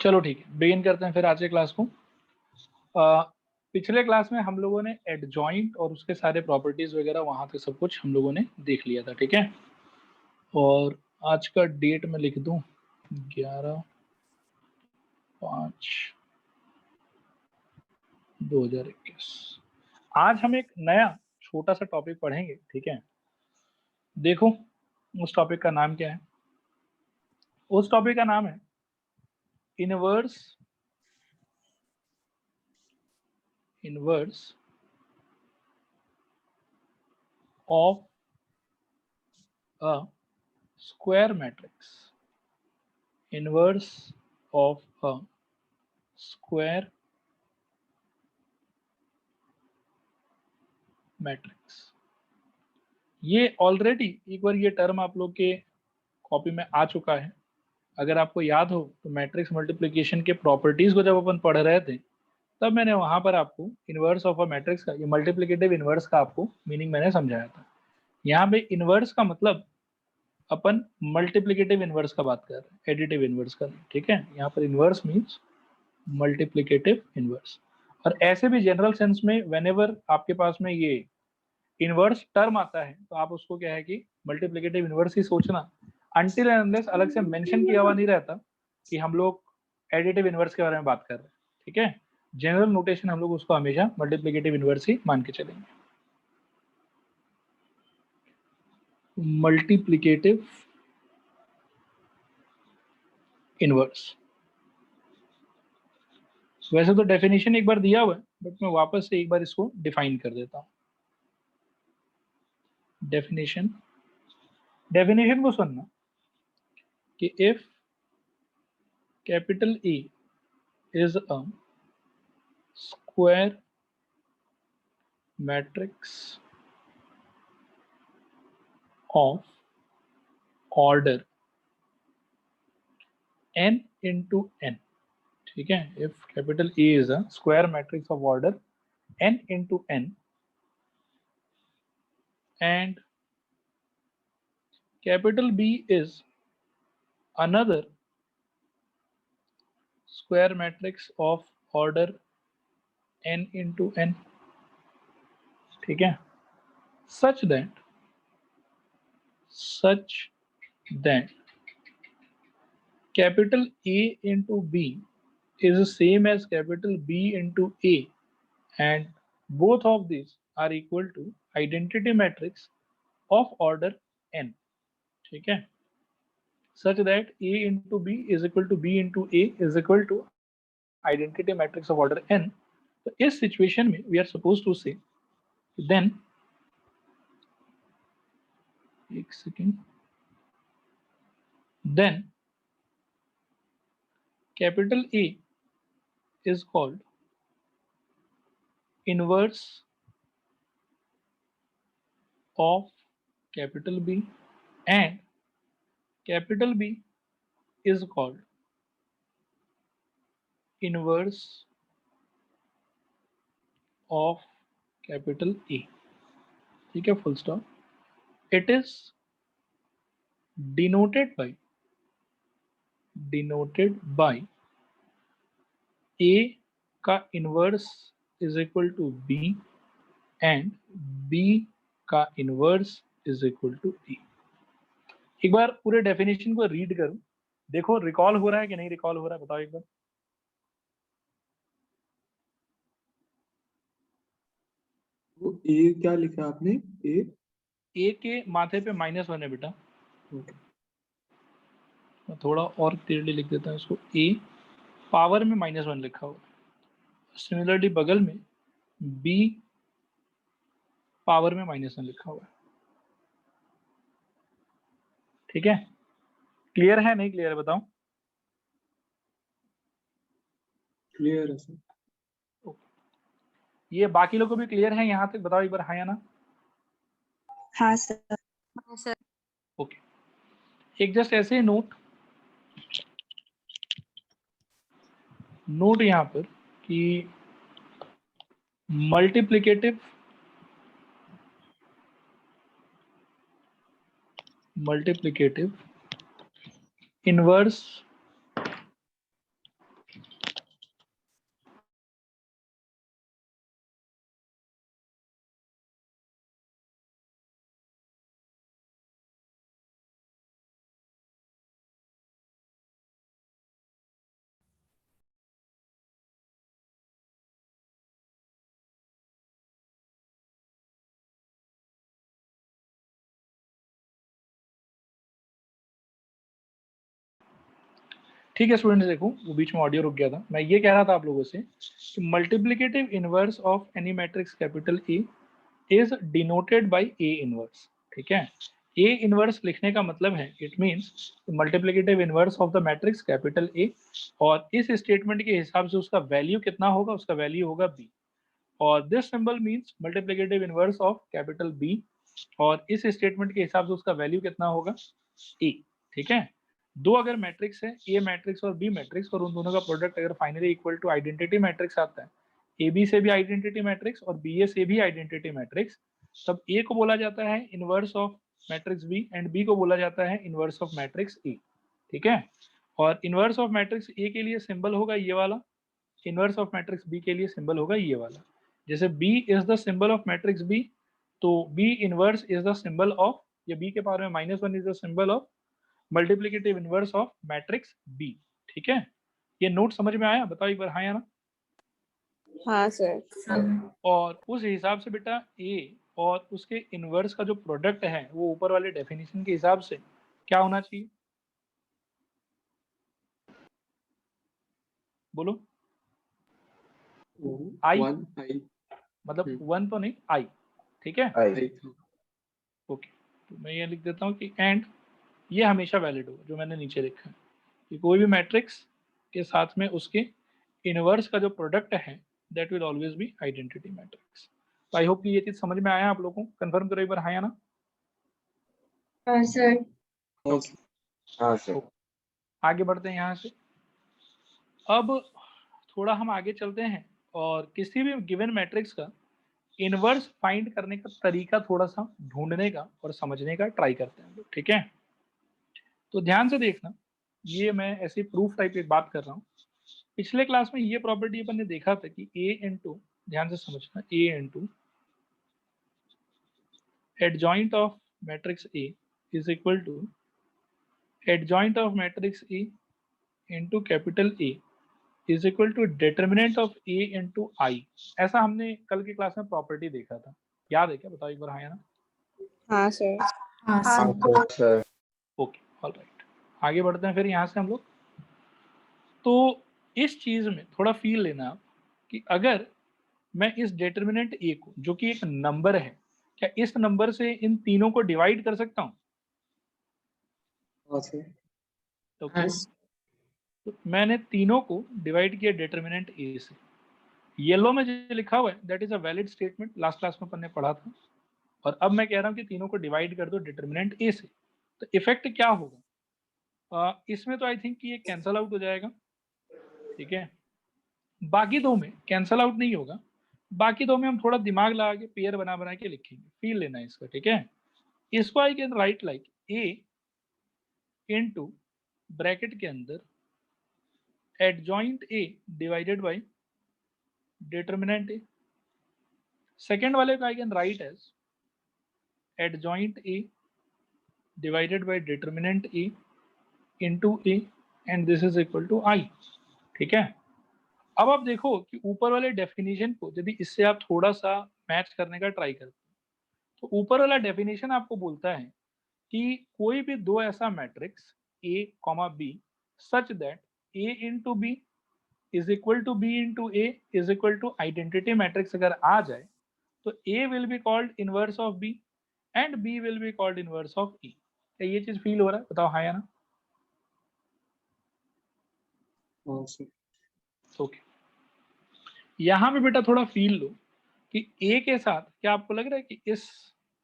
चलो ठीक है, बिगिन करते हैं फिर आज के क्लास को। पिछले क्लास में हम लोगों ने एडजॉइंट और उसके सारे प्रॉपर्टीज वगैरह वहां तक सब कुछ हम लोगों ने देख लिया था, ठीक है। और आज का डेट मैं लिख दूं 11/5/2021। आज हम एक नया छोटा सा टॉपिक पढ़ेंगे, ठीक है। देखो उस टॉपिक का नाम क्या है। उस टॉपिक का नाम है inverse of a square matrix. Inverse of a square matrix. ये ऑलरेडी एक बार ये टर्म आप लोग के कॉपी में आ चुका है। अगर आपको याद हो तो मैट्रिक्स मल्टीप्लिकेशन के प्रॉपर्टीज को जब अपन पढ़ रहे थे तब मैंने वहां पर आपको इनवर्स ऑफ अ मैट्रिक्स का, ये मल्टीप्लिकेटिव इनवर्स का आपको मीनिंग मैंने समझाया था। यहाँ पे इनवर्स का मतलब अपन मल्टीप्लिकेटिव इनवर्स का बात कर रहे हैं, एडिटिव इनवर्स का नहीं, ठीक है। यहाँ पर इनवर्स मीन्स मल्टीप्लिकेटिव इनवर्स। और ऐसे भी जनरल सेंस में व्हेनेवर आपके पास में ये इनवर्स टर्म आता है तो आप उसको क्या है कि मल्टीप्लिकेटिव इनवर्स ही सोचना, अनटिल एंड अनलेस अलग से मेंशन किया हुआ नहीं रहता कि हम लोग एडिटिव इनवर्स के बारे में बात कर रहे हैं, ठीक है। जनरल नोटेशन हम लोग उसको हमेशा मल्टीप्लिकेटिव इनवर्स ही मान के चलेंगे। मल्टीप्लिकेटिव इनवर्स, वैसे तो डेफिनेशन एक बार दिया हुआ है बट मैं वापस से एक बार इसको डिफाइन कर देता हूँ। डेफिनेशन को सुनना कि if capital E is a square matrix of order n into n, ठीक है। if capital E is a square matrix of order n into n and capital B is another square matrix of order n into n, ठीक है, such that capital A into B is the same as capital B into A and both of these are equal to identity matrix of order n, ठीक है, such that A into B is equal to B into A is equal to identity matrix of order n. तो इस situation में we are supposed to say then, एक second, then capital A is called inverse of capital B and capital B is called inverse of capital A, ठीक है, full stop. It is denoted by A का inverse is equal to B and B का inverse is equal to A। एक बार पूरे definition को read करूं, देखो recall हो रहा है कि नहीं रिकॉल हो रहा है, बताओ एक बार। वो ए क्या लिखा आपने? ए के माथे पे -1 है बेटा। ओके, मैं थोड़ा और क्लियरली लिख देता हूँ इसको। A पावर में -1 लिखा हुआ है, सिमिलरली बगल में B पावर में -1 लिखा हुआ है, ठीक है। क्लियर है नहीं क्लियर है बताओ। क्लियर है सर। ये बाकी लोगों को भी क्लियर है यहाँ तक, बताओ एक बार हाँ या ना। हाँ सर। हाँ सर। ओके, एक जस्ट ऐसे ही नोट यहाँ पर कि मल्टीप्लिकेटिव इनवर्स ठीक है स्टूडेंट्स, देखो वो बीच में ऑडियो रुक गया था। मैं ये कह रहा था आप लोगों से कि multiplicative inverse of any matrix capital A is denoted by A inverse. ठीक है, ए इनवर्स लिखने का मतलब है it means multiplicative inverse of the matrix capital A, और इस स्टेटमेंट के हिसाब से उसका वैल्यू कितना होगा, उसका वैल्यू होगा बी, और this symbol means multiplicative inverse of capital B, और इस स्टेटमेंट के हिसाब से उसका वैल्यू कितना होगा ए। ठीक है, दो अगर मैट्रिक्स है, ए मैट्रिक्स और बी मैट्रिक्स, और उन दोनों का प्रोडक्ट अगर finally equal to identity matrix आता है, ए बी से भी आइडेंटिटी मैट्रिक्स और बी ए से भी आइडेंटिटी मैट्रिक्स, तब ए को बोला जाता है inverse of matrix B and B को बोला जाता है इनवर्स ऑफ मैट्रिक्स ए। ठीक है, और इनवर्स ऑफ मैट्रिक्स ए के लिए सिंबल होगा ये वाला, इनवर्स ऑफ मैट्रिक्स बी के लिए सिंबल होगा ये वाला। जैसे B is the symbol of matrix B, तो B inverse is the symbol of, या बी के पावर में -1 is the symbol of multiplicative inverse of matrix B. ठीक है, ये नोट समझ में आया? बताओ एक बार हाँ या ना। हाँ सर। और उस हिसाब से बेटा ए और उसके इनवर्स का जो प्रोडक्ट है वो ऊपर वाले डेफिनेशन के हिसाब से क्या होना चाहिए, बोलो। आई, मतलब 1 तो नहीं, आई। ठीक है, ओके, तो मैं ये लिख देता हूँ कि एंड ये हमेशा वैलिड होगा जो मैंने नीचे लिखा है कि कोई भी मैट्रिक्स के साथ में उसके इनवर्स का जो प्रोडक्ट है that will always be identity matrix. तो आई होप कि ये चीज समझ में आया आप लोगों को। कंफर्म करो एक बार हाँ या ना। हाँ सर। हाँ सर। आगे बढ़ते हैं यहाँ से। अब थोड़ा हम आगे चलते हैं और किसी भी गिवन मैट्रिक्स का इनवर्स फाइंड करने का तरीका थोड़ा सा ढूंढने का और समझने का ट्राई करते हैं। ठीक है, तो ध्यान से देखना, ये मैं ऐसी प्रूफ टाइप की बात कर रहा हूँ। पिछले क्लास में ये प्रॉपर्टी अपन ने देखा था कि a इंटू, ध्यान से समझना, a into adjoint of matrix a is equal to adjoint of matrix a into capital A is equal to determinant of a into I. ऐसा हमने कल की क्लास में प्रॉपर्टी देखा था, याद है क्या? बताओ एक बार हाँ या ना। हाँ सर। हाँ सर। ओके, ऑल राइट, आगे बढ़ते हैं फिर यहाँ से हम लोग। तो इस चीज में थोड़ा फील लेना आप कि अगर मैं इस डिटर्मिनेंट a को, जो कि एक नंबर है, क्या इस नंबर से इन तीनों को डिवाइड कर सकता हूँ? तो मैंने तीनों को डिवाइड किया डिटर्मिनेंट a से। येलो में जो लिखा हुआ है that is a valid statement, last class में अपन ने पढ़ा था। और अब मैं कह रहा हूँ कि तीनों को डिवाइड कर दो डिटर्मिनेंट a से, तो इफेक्ट क्या होगा? इसमें तो आई थिंक कि ये कैंसल आउट हो जाएगा। ठीक है, बाकी दो में कैंसल आउट नहीं होगा, बाकी दो में हम थोड़ा दिमाग लगा के पेयर बना बना के लिखेंगे, फील लेना है इसका। ठीक है, इसको I can write like a into bracket के अंदर adjoint a divided by determinant a। Second वाले को I can write as adjoint a divided by determinant a into a and this is equal to i। ठीक है, अब आप देखो कि ऊपर वाले डेफिनेशन को यदि इससे आप थोड़ा सा मैच करने का ट्राई करते हैं, तो ऊपर वाला डेफिनेशन आपको बोलता है कि कोई भी दो ऐसा matrix a comma b such that a into B is equal to B into A is equal to identity matrix अगर आ जाए, तो a will be called inverse of b and b will be called inverse of e। क्या ये चीज feel हो रहा है? बताओ हाँ या ना। ओके, यहाँ पे बेटा थोड़ा फील लो कि a के साथ क्या आपको लग रहा है कि इस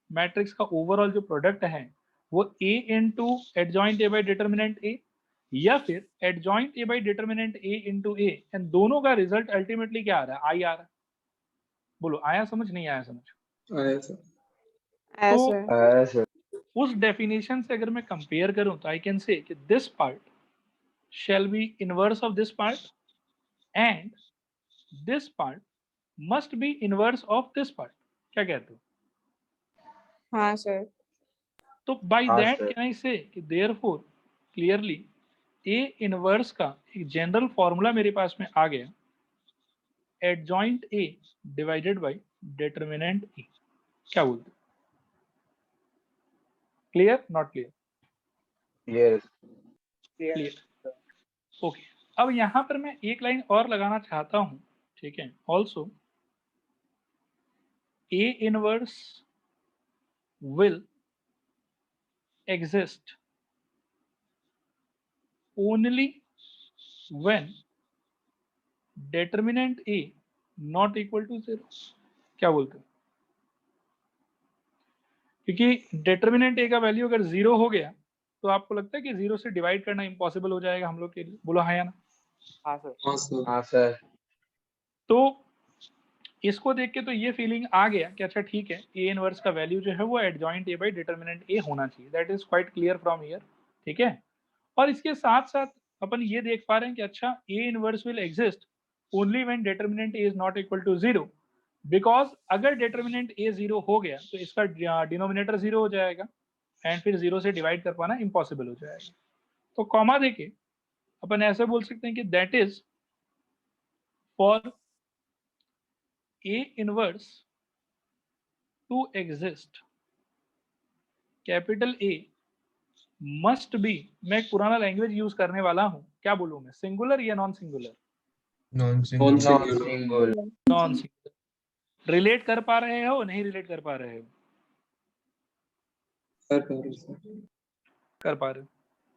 मैट्रिक्स का ओवरऑल जो प्रोडक्ट है वो a into adjoint a by determinant a, या फिर adjoint a by determinant a into a, and दोनों का रिजल्ट अल्टीमेटली क्या आ रहा है? i आ रहा है। बोलो आया समझ, नहीं आया समझ? आया सर। तो उस डेफिनेशन से अगर मैं कंपेयर करूं तो आई कैन से कि this part shall be inverse of this part and this part must be inverse of this part. क्या कहते हो? हाँ सर। तो बाय दैट कैन आई से कि देयरफॉर क्लियरली ए इनवर्स का एक जनरल फॉर्मूला मेरे पास में आ गया, adjoint A divided by determinant A. क्या बोलते? Clear? Not clear? Clear. Clear. Okay, अब यहाँ पर मैं एक लाइन और लगाना चाहता हूँ, ठीक है। Also A inverse will exist only when determinant A not equal to 0। क्या बोलते हो? क्योंकि डिटर्मिनेंट A का वैल्यू अगर 0 हो गया तो आपको लगता है कि 0 से डिवाइड करना इम्पॉसिबल हो जाएगा हम लोग के लिए? बोलो हाँ या ना? हाँ सर। हाँ सर। हाँ सर। तो इसको देख के तो ये फीलिंग आ गया कि अच्छा ठीक है, A इनवर्स का वैल्यू जो है वो adjoint A by determinant A होना चाहिए। That is quite clear from here, ठीक है। और इसके साथ साथ अपन ये देख पा रहे हैं कि अच्छा A inverse will exist only when determinant A is not equal to 0, because अगर डिटर्मिनेंट A 0 हो गया तो इसका डिनोमिनेटर 0 हो जाएगा एंड फिर 0 से डिवाइड कर पाना इम्पॉसिबल हो जाएगा। तो कॉमा देके अपन ऐसे बोल सकते हैं कि that is for A inverse to exist capital A must B, मैं एक पुराना लैंग्वेज यूज करने वाला हूं, क्या बोलूं मैं, सिंगुलर या नॉन सिंगुलर? नॉन कौन singular. Singular? Non singular. Relate कर पा रहे हो, नहीं रिलेट कर पा रहे हो? सर कर रहे सर। कर पा रहे हो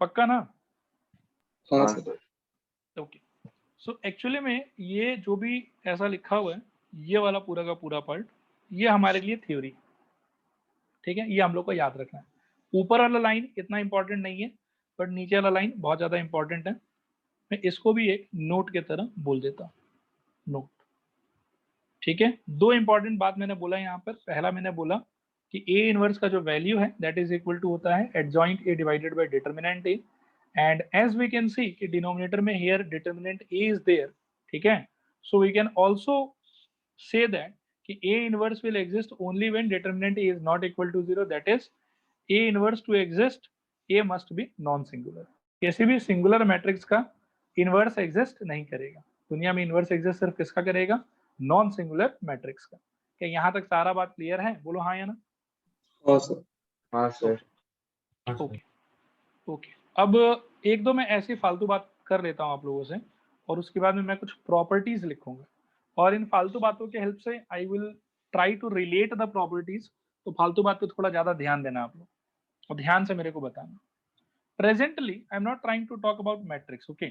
पक्का ना? हाँ हाँ सर। ओके, सो एक्चुअली में ये जो भी ऐसा लिखा हुआ है, ये वाला पूरा का पूरा पार्ट, ये हमारे लिए थ्योरी, ठीक है। ये हम लोग को याद रखना है। ऊपर वाला लाइन इतना इंपॉर्टेंट नहीं है, बट नीचे वाला लाइन बहुत ज्यादा इंपॉर्टेंट है। मैं इसको भी एक नोट की तरह बोल देता हूँ, नोट, ठीक है। दो इंपॉर्टेंट बात मैंने बोला यहाँ पर। पहला मैंने बोला कि A इनवर्स का जो वैल्यू है दैट इज इक्वल टू होता है adjoint A divided by determinant A, and as we can see कि डिनोमिनेटर में here determinant A is there, ठीक है। So we can also say that कि A inverse will exist only when determinant A is not equal to 0, that is A inverse to exist A must be non singular. किसी भी singular matrix का inverse exist नहीं करेगा दुनिया में। Inverse exist सिर्फ किसका करेगा? नॉन सिंगुलर मैट्रिक्स का। क्या यहाँ तक सारा बात क्लियर है? बोलो हाँ या ना? हाँ सर। हाँ सर। ओके ओके, अब एक दो मैं ऐसी फालतू बात कर लेता हूँ आप लोगों से, और उसके बाद में मैं कुछ प्रॉपर्टीज लिखूंगा, और इन फालतू बातों के हेल्प से I will try to relate the properties. तो फालतू बात पे थोड़ा ज्यादा ध्यान देना आप लोग, और ध्यान से मेरे को बताना। Presently I am not trying to talk about matrix, okay.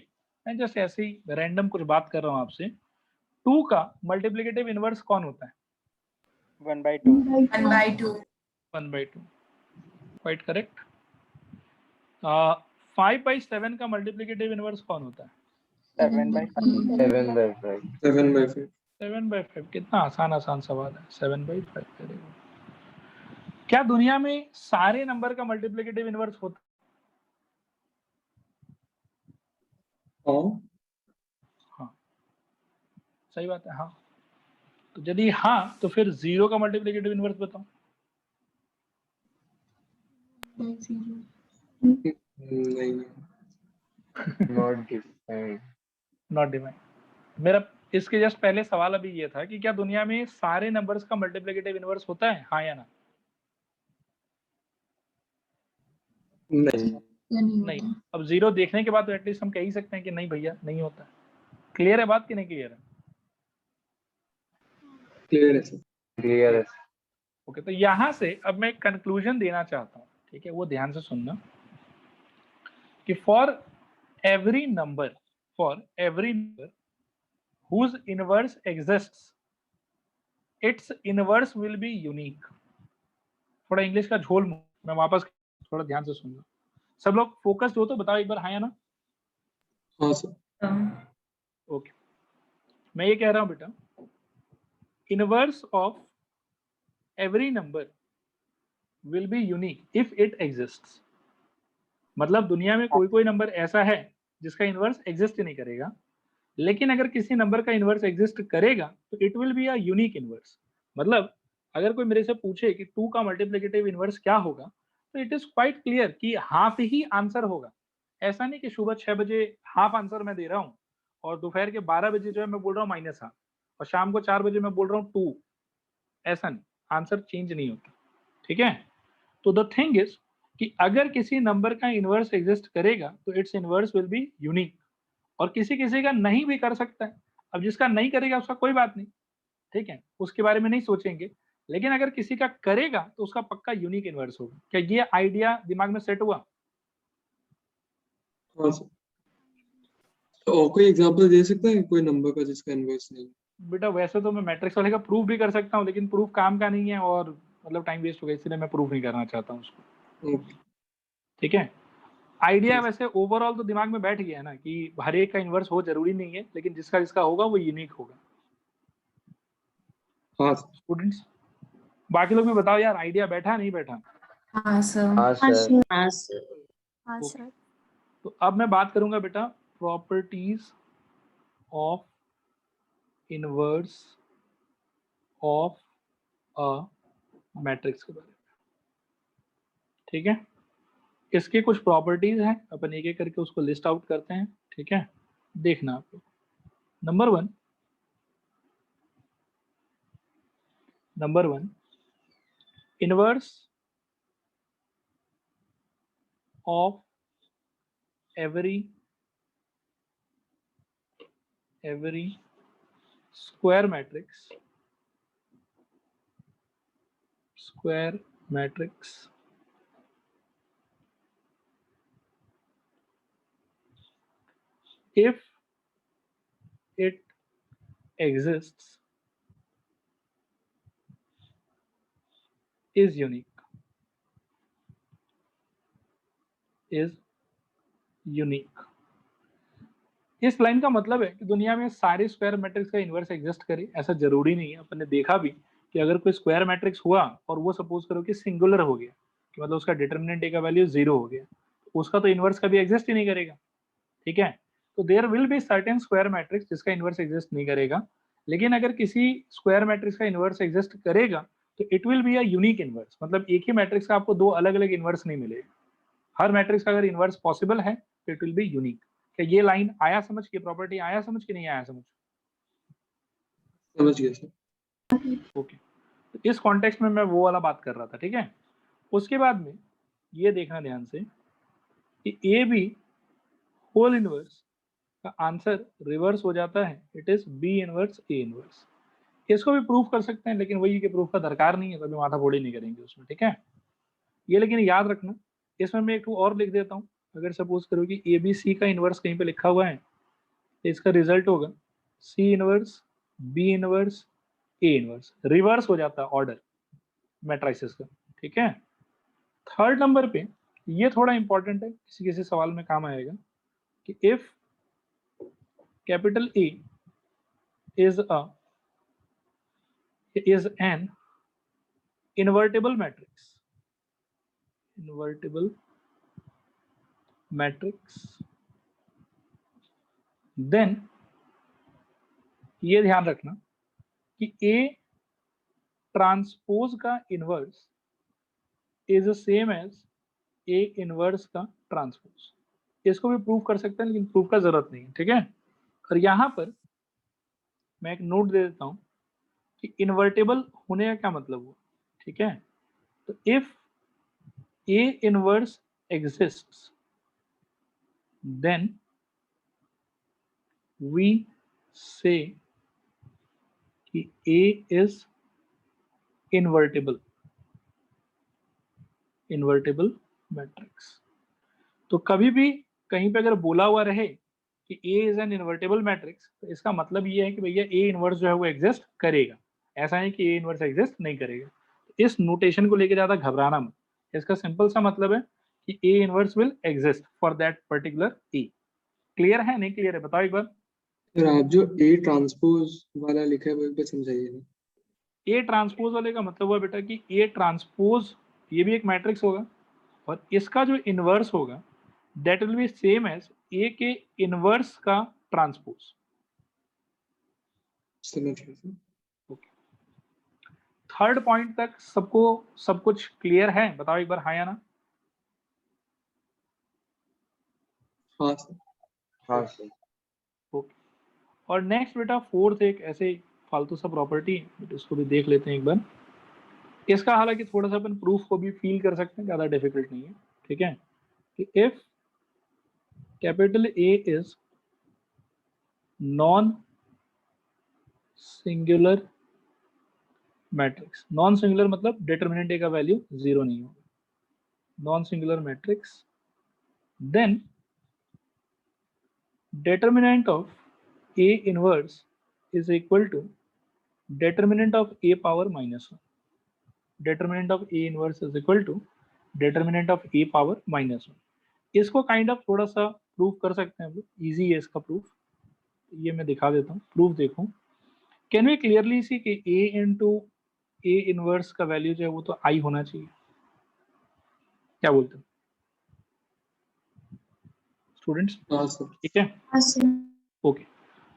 मैं जस्ट ऐसे ही रैंडम कुछ बात कर रहा हूँ आपसे। 2 का मल्टीप्लिकेटिव इनवर्स कौन होता है? 1/2। 1/2। 1/2, क्वाइट करेक्ट। 5/7 का मल्टीप्लिकेटिव इनवर्स कौन होता है? 7/5। 7/5। 7/5। 7/5। कितना आसान आसान सवाल है, 7/5 करेगा। क्या दुनिया में सारे नंबर का मल्टीप्लिकेटिव इनवर्स होता है? हाँ। हाँ, सही बात है, हाँ। तो यदि हाँ तो फिर 0 का मल्टीप्लिकेटिव इनवर्स बताओ। नहीं। Not defined. Not divine. मेरा इसके जस्ट पहले सवाल अभी ये था कि क्या दुनिया में सारे नंबर्स का मल्टीप्लिकेटिव इनवर्स होता है, हाँ या ना? नहीं। नहीं। अब 0 देखने के बाद तो एटलीस्ट हम कह ही सकते हैं कि नहीं भैया नहीं होता। क्लियर है बात कि नहीं क्लियर है? क्लियर है सर। क्लियर है। ओके, तो यहां से अब मैं एक कंक्लूजन देना चाहता हूं, ठीक है। वो ध्यान से सुनना कि for every number whose inverse exists, its inverse will be unique। थोड़ा इंग्लिश का झोल मैं वापस, थोड़ा ध्यान से सुनना। सब लोग फोकस्ड हो तो बताओ एक बार हाँ या ना? हाँ सर। ओके, मैं ये कह रहा हूं बेटा, inverse of every number will be unique if it exists. मतलब दुनिया में कोई कोई नंबर ऐसा है जिसका इनवर्स एग्जिस्ट नहीं करेगा, लेकिन अगर किसी नंबर का इनवर्स एग्जिस्ट करेगा तो it will be a unique inverse. मतलब अगर कोई मेरे से पूछे कि 2 का मल्टीप्लिकेटिव इनवर्स क्या होगा, तो इट इज क्वाइट क्लियर कि हाफ ही आंसर होगा। ऐसा नहीं कि सुबह 6 बजे हाफ आंसर मैं दे रहा हूँ और दोपहर के 12 बजे जो है मैं बोल रहा हूँ -1, और शाम को 4 बजे मैं बोल रहा हूँ 2। ऐसा नहीं, आंसर चेंज नहीं होता, ठीक है। तो द थिंग इज कि अगर किसी नंबर का इनवर्स एग्जिस्ट करेगा तो it's inverse will be unique, और किसी किसी का नहीं भी कर सकता है। अब जिसका नहीं करेगा उसका कोई बात नहीं, ठीक है, उसके बारे में नहीं सोचेंगे। लेकिन अगर किसी का करेगा तो उसका पक्का यूनिक इनवर्स होगा। क्या ये आइडिया दिमाग में सेट हुआ? हाँ सर। तो और कोई एग्जांपल दे सकते हैं कोई नंबर का जिसका इनवर्स नहीं? बेटा वैसे तो मैं मैट्रिक्स वाले का प्रूफ भी कर सकता हूँ, लेकिन प्रूफ काम का नहीं है और मतलब टाइम वेस्ट होगा, इसलिए मैं प्रूफ नहीं करना चाहता हूँ उसको। ओके। ठीक है, आइडिया वैसे ओवरऑल तो दिमाग में बैठ गया है ना कि हर एक का इन्वर्स हो जरूरी नहीं है, लेकिन जिसका जिसका होगा वो यूनिक होगा। हाँ सर। स्टूडेंट्स बाकी लोग भी बताओ यार, आइडिया बैठा नहीं बैठा? हाँ सर। हाँ सर। हाँ सर। हाँ ओके, सर। तो अब मैं बात करूंगा बेटा properties of inverse of a matrix के बारे में। ठीक है, इसके कुछ प्रॉपर्टीज हैं, अपन एक एक करके उसको लिस्ट आउट करते हैं। ठीक है, देखना आप लोग। Number one, inverse of every square matrix if it exists is unique। इस लाइन का मतलब है कि दुनिया में सारे स्क्वायर मैट्रिक्स का इन्वर्स एग्जिस्ट करे ऐसा जरूरी नहीं है। अपन ने देखा भी कि अगर कोई स्क्वायर मैट्रिक्स हुआ और वो सपोज करो कि सिंगुलर हो गया, कि मतलब उसका डिटर्मिनेंट ए का वैल्यू 0 हो गया, तो उसका तो इन्वर्स कभी एग्जिस्ट ही नहीं करेगा। ठीक है, तो there will be certain square matrix जिसका इन्वर्स एग्जिस्ट नहीं करेगा। लेकिन अगर किसी स्क्वायर मैट्रिक्स का इन्वर्स एग्जिस्ट करेगा तो it will be a unique inverse. मतलब एक ही मैट्रिक्स का आपको दो अलग अलग इन्वर्स नहीं मिलेगा। हर मैट्रिक्स का अगर इन्वर्स पॉसिबल है तो इट विल बी यूनिक। क्या ये लाइन आया समझ, की प्रॉपर्टी आया समझ कि नहीं आया समझ? समझ गया सर। ओके, तो इस कॉन्टेक्स्ट में मैं वो वाला बात कर रहा था। ठीक है, उसके बाद में ये देखना ध्यान से कि ए बी होल इनवर्स का आंसर रिवर्स हो जाता है, it is B inverse A inverse. इसको भी प्रूफ कर सकते हैं, लेकिन वही कि प्रूफ का दरकार नहीं है, तो अभी माथा फोड़ी नहीं करेंगे उसमें। ठीक है, ये लेकिन याद रखना, इसमें मैं एक और लिख देता हूँ। अगर सपोज करो कि ए बी सी का इनवर्स कहीं पे लिखा हुआ है तो इसका रिजल्ट होगा C inverse B inverse A inverse. Reverse हो जाता है ऑर्डर मैट्रिसेस का। ठीक है, थर्ड नंबर पे ये थोड़ा इंपॉर्टेंट है, किसी किसी सवाल में काम आएगा कि if capital A is an invertible matrix then ये ध्यान रखना कि A ट्रांसपोज का inverse is same as A inverse का ट्रांसपोज। इसको भी प्रूव कर सकते हैं, लेकिन प्रूफ का जरूरत नहीं है। ठीक है, और यहां पर मैं एक नोट दे देता हूं कि इन्वर्टेबल होने का क्या मतलब हुआ। ठीक है, तो if A inverse exists then we say कि A is invertible मैट्रिक्स। तो कभी भी कहीं पे अगर बोला हुआ रहे कि A is an invertible matrix, तो इसका मतलब ये है कि भैया A इनवर्स जो है वो एग्जिस्ट करेगा। ऐसा नहीं कि A इनवर्स एग्जिस्ट नहीं करेगा। तो इस नोटेशन को लेकर ज्यादा घबराना मत। इसका सिंपल सा मतलब है कि A inverse will exist for that particular A। Clear है नहीं क्लियर है बताओ एक बार। सर आप जो ए ट्रांसपोज वाला लिखा है वो एक बार समझाइए ना। ए ट्रांसपोज वाले का मतलब हुआ बेटा कि ए ट्रांसपोज ये भी एक मैट्रिक्स होगा और इसका जो इनवर्स होगा that will be same as A के इनवर्स का ट्रांसपोज। समझ गया सर। ओके, थर्ड पॉइंट तक सबको सब कुछ क्लियर है? बताओ एक बार हाँ या ना। हाँ सर। हाँ सर। ओके, और नेक्स्ट बेटा फोर्थ एक ऐसे फालतू सा प्रॉपर्टी है, इसको भी देख लेते हैं एक बार। इसका हालांकि थोड़ा सा अपन प्रूफ को भी फील कर सकते हैं, ज्यादा डिफिकल्ट नहीं है। ठीक है, कि if capital A is non singular matrix. Non singular मतलब डिटरमिनेंट ए का वैल्यू 0 नहीं होगा, non singular matrix. Then determinant of A inverse is equal to determinant of A power minus 1. Determinant of A inverse is equal to determinant of A power minus 1. इसको kind of थोड़ा सा prove कर सकते हैं, easy है इसका proof, ये मैं दिखा देता हूँ। प्रूफ देखो, कैन वी क्लियरली सी कि A इंटू A इनवर्स का वैल्यू जो है वो तो I होना चाहिए। क्या बोलते हैं स्टूडेंट्स? हाँ सर। ठीक है, ओके।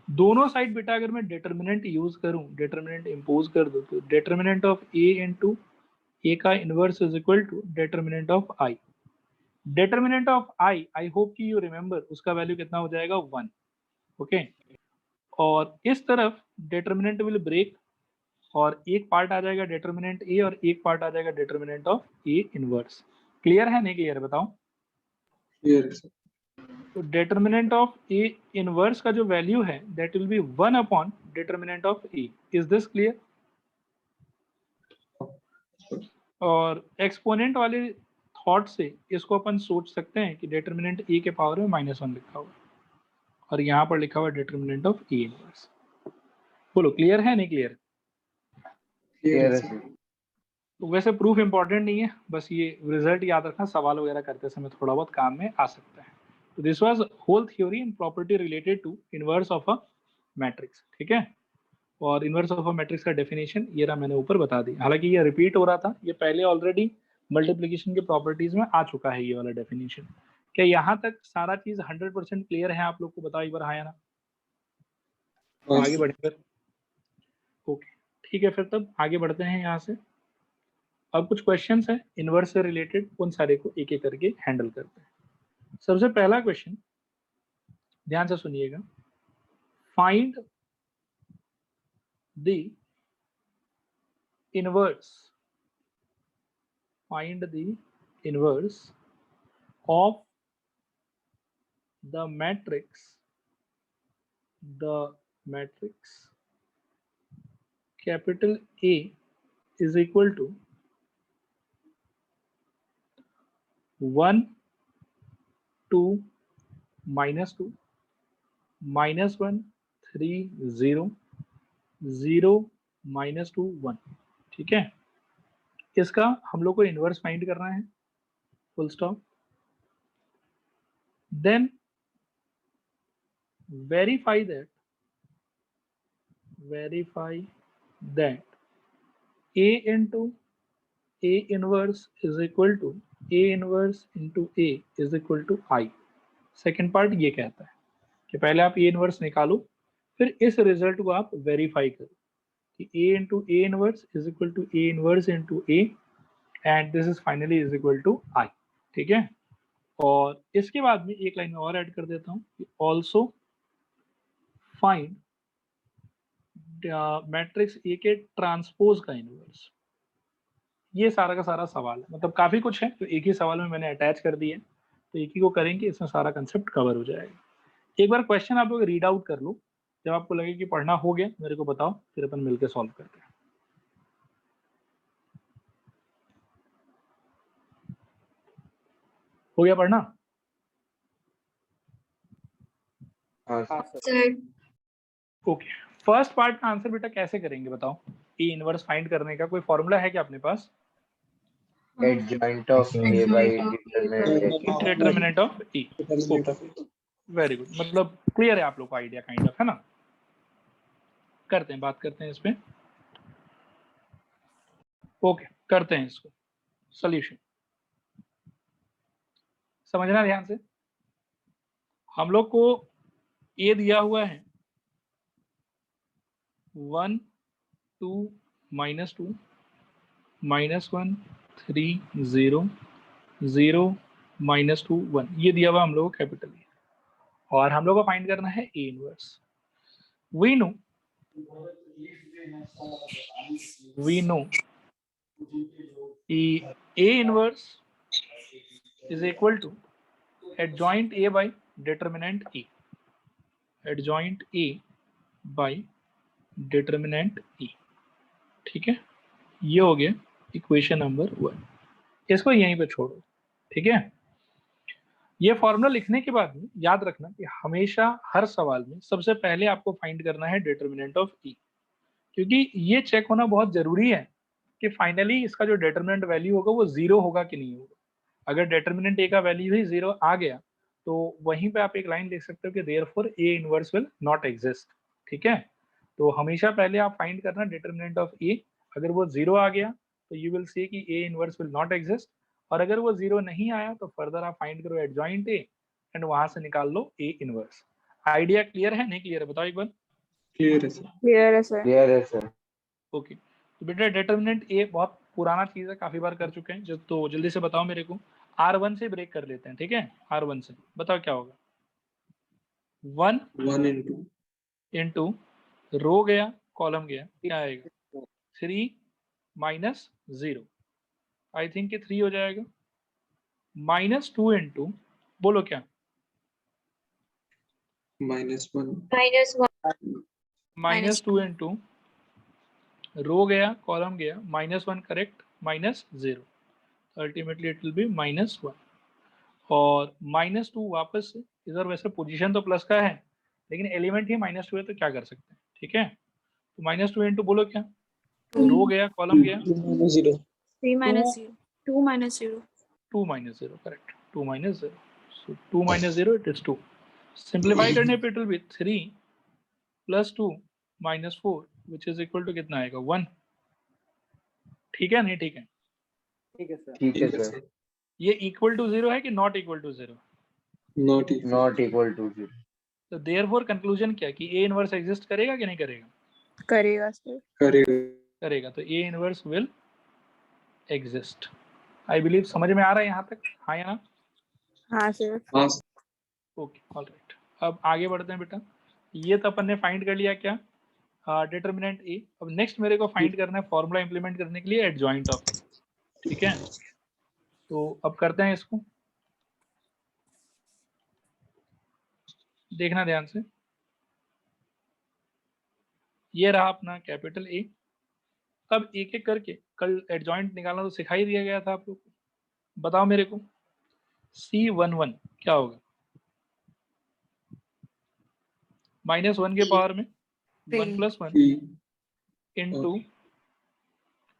दोनों साइड बेटा अगर मैं डिटरमिनेंट यूज करूं, डिटरमिनेंट इंपोज कर दूं, तो determinant of A into A का inverse is equal to determinant of I. Determinant of I hope कि यू रिमेंबर, उसका वैल्यू कितना हो जाएगा 1, ओके। और इस तरफ डिटरमिनेंट विल ब्रेक और एक पार्ट आ जाएगा डिटरमिनेंट ए और एक पार्ट आ जाएगा determinant of A inverse. Clear है नहीं क्लियर बताओ? क्लियर है सर। तो डिटरमिनेंट ऑफ ए इनवर्स का जो वैल्यू है that will B 1 upon determinant of A. Is this clear? और एक्सपोनेंट वाले थॉट से इसको अपन सोच सकते हैं कि डिटरमिनेंट ए के पावर में -1 लिखा हुआ और यहाँ पर लिखा हुआ डिटरमिनेंट ऑफ ए इनवर्स। बोलो क्लियर है नहीं क्लियर? क्लियर है सर। सर। तो वैसे प्रूफ इंपॉर्टेंट नहीं है, बस ये रिजल्ट याद रखना, सवाल वगैरह करते समय थोड़ा बहुत काम में आ सकता है। तो this was whole theory and property related to inverse of a matrix, ठीक है। और इनवर्स ऑफ अ मैट्रिक्स का डेफिनेशन ये रहा, मैंने ऊपर बता दी। हालांकि ये रिपीट हो रहा था, ये पहले ऑलरेडी मल्टीप्लिकेशन के प्रॉपर्टीज में आ चुका है ये वाला डेफिनेशन। क्या यहाँ तक सारा चीज 100% क्लियर है आप लोग को? बताओ एक बार हाँ या ना। हाँ आगे सर। बढ़े फिर, ओके ठीक है। फिर तब आगे बढ़ते हैं यहाँ से। अब कुछ क्वेश्चंस हैं इनवर्स से रिलेटेड, उन सारे को एक एक करके हैंडल करते हैं। सबसे पहला क्वेश्चन ध्यान से सुनिएगा। Find the inverse, find the inverse of the matrix capital A is equal to 1 2 -2 -1 3 0 0 -2 1, ठीक है। इसका हम लोग को इनवर्स फाइंड करना है, full stop. Then verify that A into A inverse is equal to A inverse into A is equal to I। Second part ये कहता है कि पहले आप A इनवर्स निकालो, फिर इस रिजल्ट को आप वेरीफाई करो कि A into A inverse is equal to A inverse into A and this is finally is equal to I, ठीक है। और इसके बाद में एक लाइन और ऐड कर देता हूँ कि ऑल्सो फाइंड मैट्रिक्स ए के ट्रांसपोज का इनवर्स। ये सारा का सारा सवाल है, मतलब काफी कुछ है तो एक ही सवाल में मैंने अटैच कर दिया है, तो एक ही को करेंगे, इसमें सारा कंसेप्ट कवर हो जाएगा। एक बार क्वेश्चन आप लोग रीड आउट कर लो, जब आपको लगे कि पढ़ना हो गया मेरे को बताओ, फिर अपन मिलकर सॉल्व करते हैं। हो गया पढ़ना? हाँ हाँ sir. Sir. Okay, first part का आंसर बेटा कैसे करेंगे बताओ? ए इनवर्स फाइंड करने का कोई फॉर्मूला है क्या अपने पास? Adjoint of A by determinant of A. Very good, मतलब क्लियर है आप लोग को आइडिया काइंड ऑफ, है ना। करते हैं, बात करते हैं इस पे। ओके करते हैं इसको सॉल्यूशन। समझना ध्यान से, हम लोग को ए दिया हुआ है 1 2 -2 -1 3 0 0 -2 1, ये दिया हुआ हम लोग को कैपिटल ए, और हम लोग को फाइंड करना है A inverse. We know A inverse is equal to adjoint A by determinant E, adjoint A by determinant E. ठीक है, ये हो गया इक्वेशन नंबर 1। इसको यहीं पे छोड़ो। ठीक है, ये फॉर्मूला लिखने के बाद में याद रखना कि हमेशा हर सवाल में सबसे पहले आपको फाइंड करना है डिटर्मिनेंट ऑफ ई, क्योंकि ये चेक होना बहुत जरूरी है कि फाइनली इसका जो डिटर्मिनेंट वैल्यू होगा वो जीरो होगा कि नहीं होगा। अगर डिटर्मिनेंट ए का वैल्यू ही जीरो आ गया तो वहीं पे आप एक लाइन लिख सकते हो कि therefore A inverse will not exist. ठीक है, तो हमेशा पहले आप फाइंड करना डिटर्मिनेंट ऑफ ए। अगर वो जीरो आ गया तो यू विल सी कि A inverse will not exist, और अगर वो जीरो नहीं आया तो फर्दर आप फाइंड करो एडजॉइंट ए एंड वहां से निकाल लो ए इनवर्स। आइडिया क्लियर है नहीं क्लियर है बताओ एक बार। क्लियर है सर। क्लियर है सर। क्लियर है सर। ओके, तो बेटा डिटर्मिनेंट ए बहुत पुराना चीज है, काफी बार कर चुके हैं, जो तो जल्दी से बताओ मेरे को। R1 से ब्रेक कर लेते हैं। ठीक है, R1 से बताओ क्या होगा। 1 1 into इंटू रो गया कॉलम गया, क्या आएगा 3 माइनस 0। आई थिंक कि 3 हो जाएगा। -2 इंटू बोलो क्या -1 -2 इंटू रो गया कॉलम गया -1 correct -0, ultimately it will B -1। और -2 वापस से इधर, वैसे पोजीशन तो प्लस का है लेकिन एलिमेंट ही -2 है तो क्या कर सकते हैं। ठीक है, तो -2 इंटू बोलो क्या रो गया कॉलम गया 0 3 minus 0 2 minus 0 2 -0 correct 2 -0, so 2 -0 it is 2। Simplify करने पे it will be 3 + 2 - 4 which is equal to कितना आएगा 1। ठीक है नहीं ठीक है, ठीक है सर। ठीक है ठीक है सर। सर। ये इक्वल टू 0 है कि not equal to 0। Not equal not equal to 0। तो देयरफॉर कंक्लूजन क्या कि ए इनवर्स एग्जिस्ट करेगा कि नहीं करेगा। करेगा सर। करेगा। करेगा, तो A inverse will exist. I believe समझ में आ रहा है यहाँ तक, हाँ या ना। हाँ सर। हाँ ओके ऑलराइट, अब आगे बढ़ते हैं बेटा। ये तो अपन ने फाइंड कर लिया क्या डिटर्मिनेंट ए। अब नेक्स्ट मेरे को फाइंड करना है फॉर्मूला इंप्लीमेंट करने के लिए एडजॉइंट ऑफ ए। ठीक है, तो अब करते हैं इसको, देखना ध्यान से। ये रहा अपना कैपिटल ए। अब एक एक करके कल एडजॉइंट निकालना तो सिखा ही दिया गया था आप लोग को। बताओ मेरे को C11 क्या होगा। -1 के पावर में 1 + 1 ई इंटू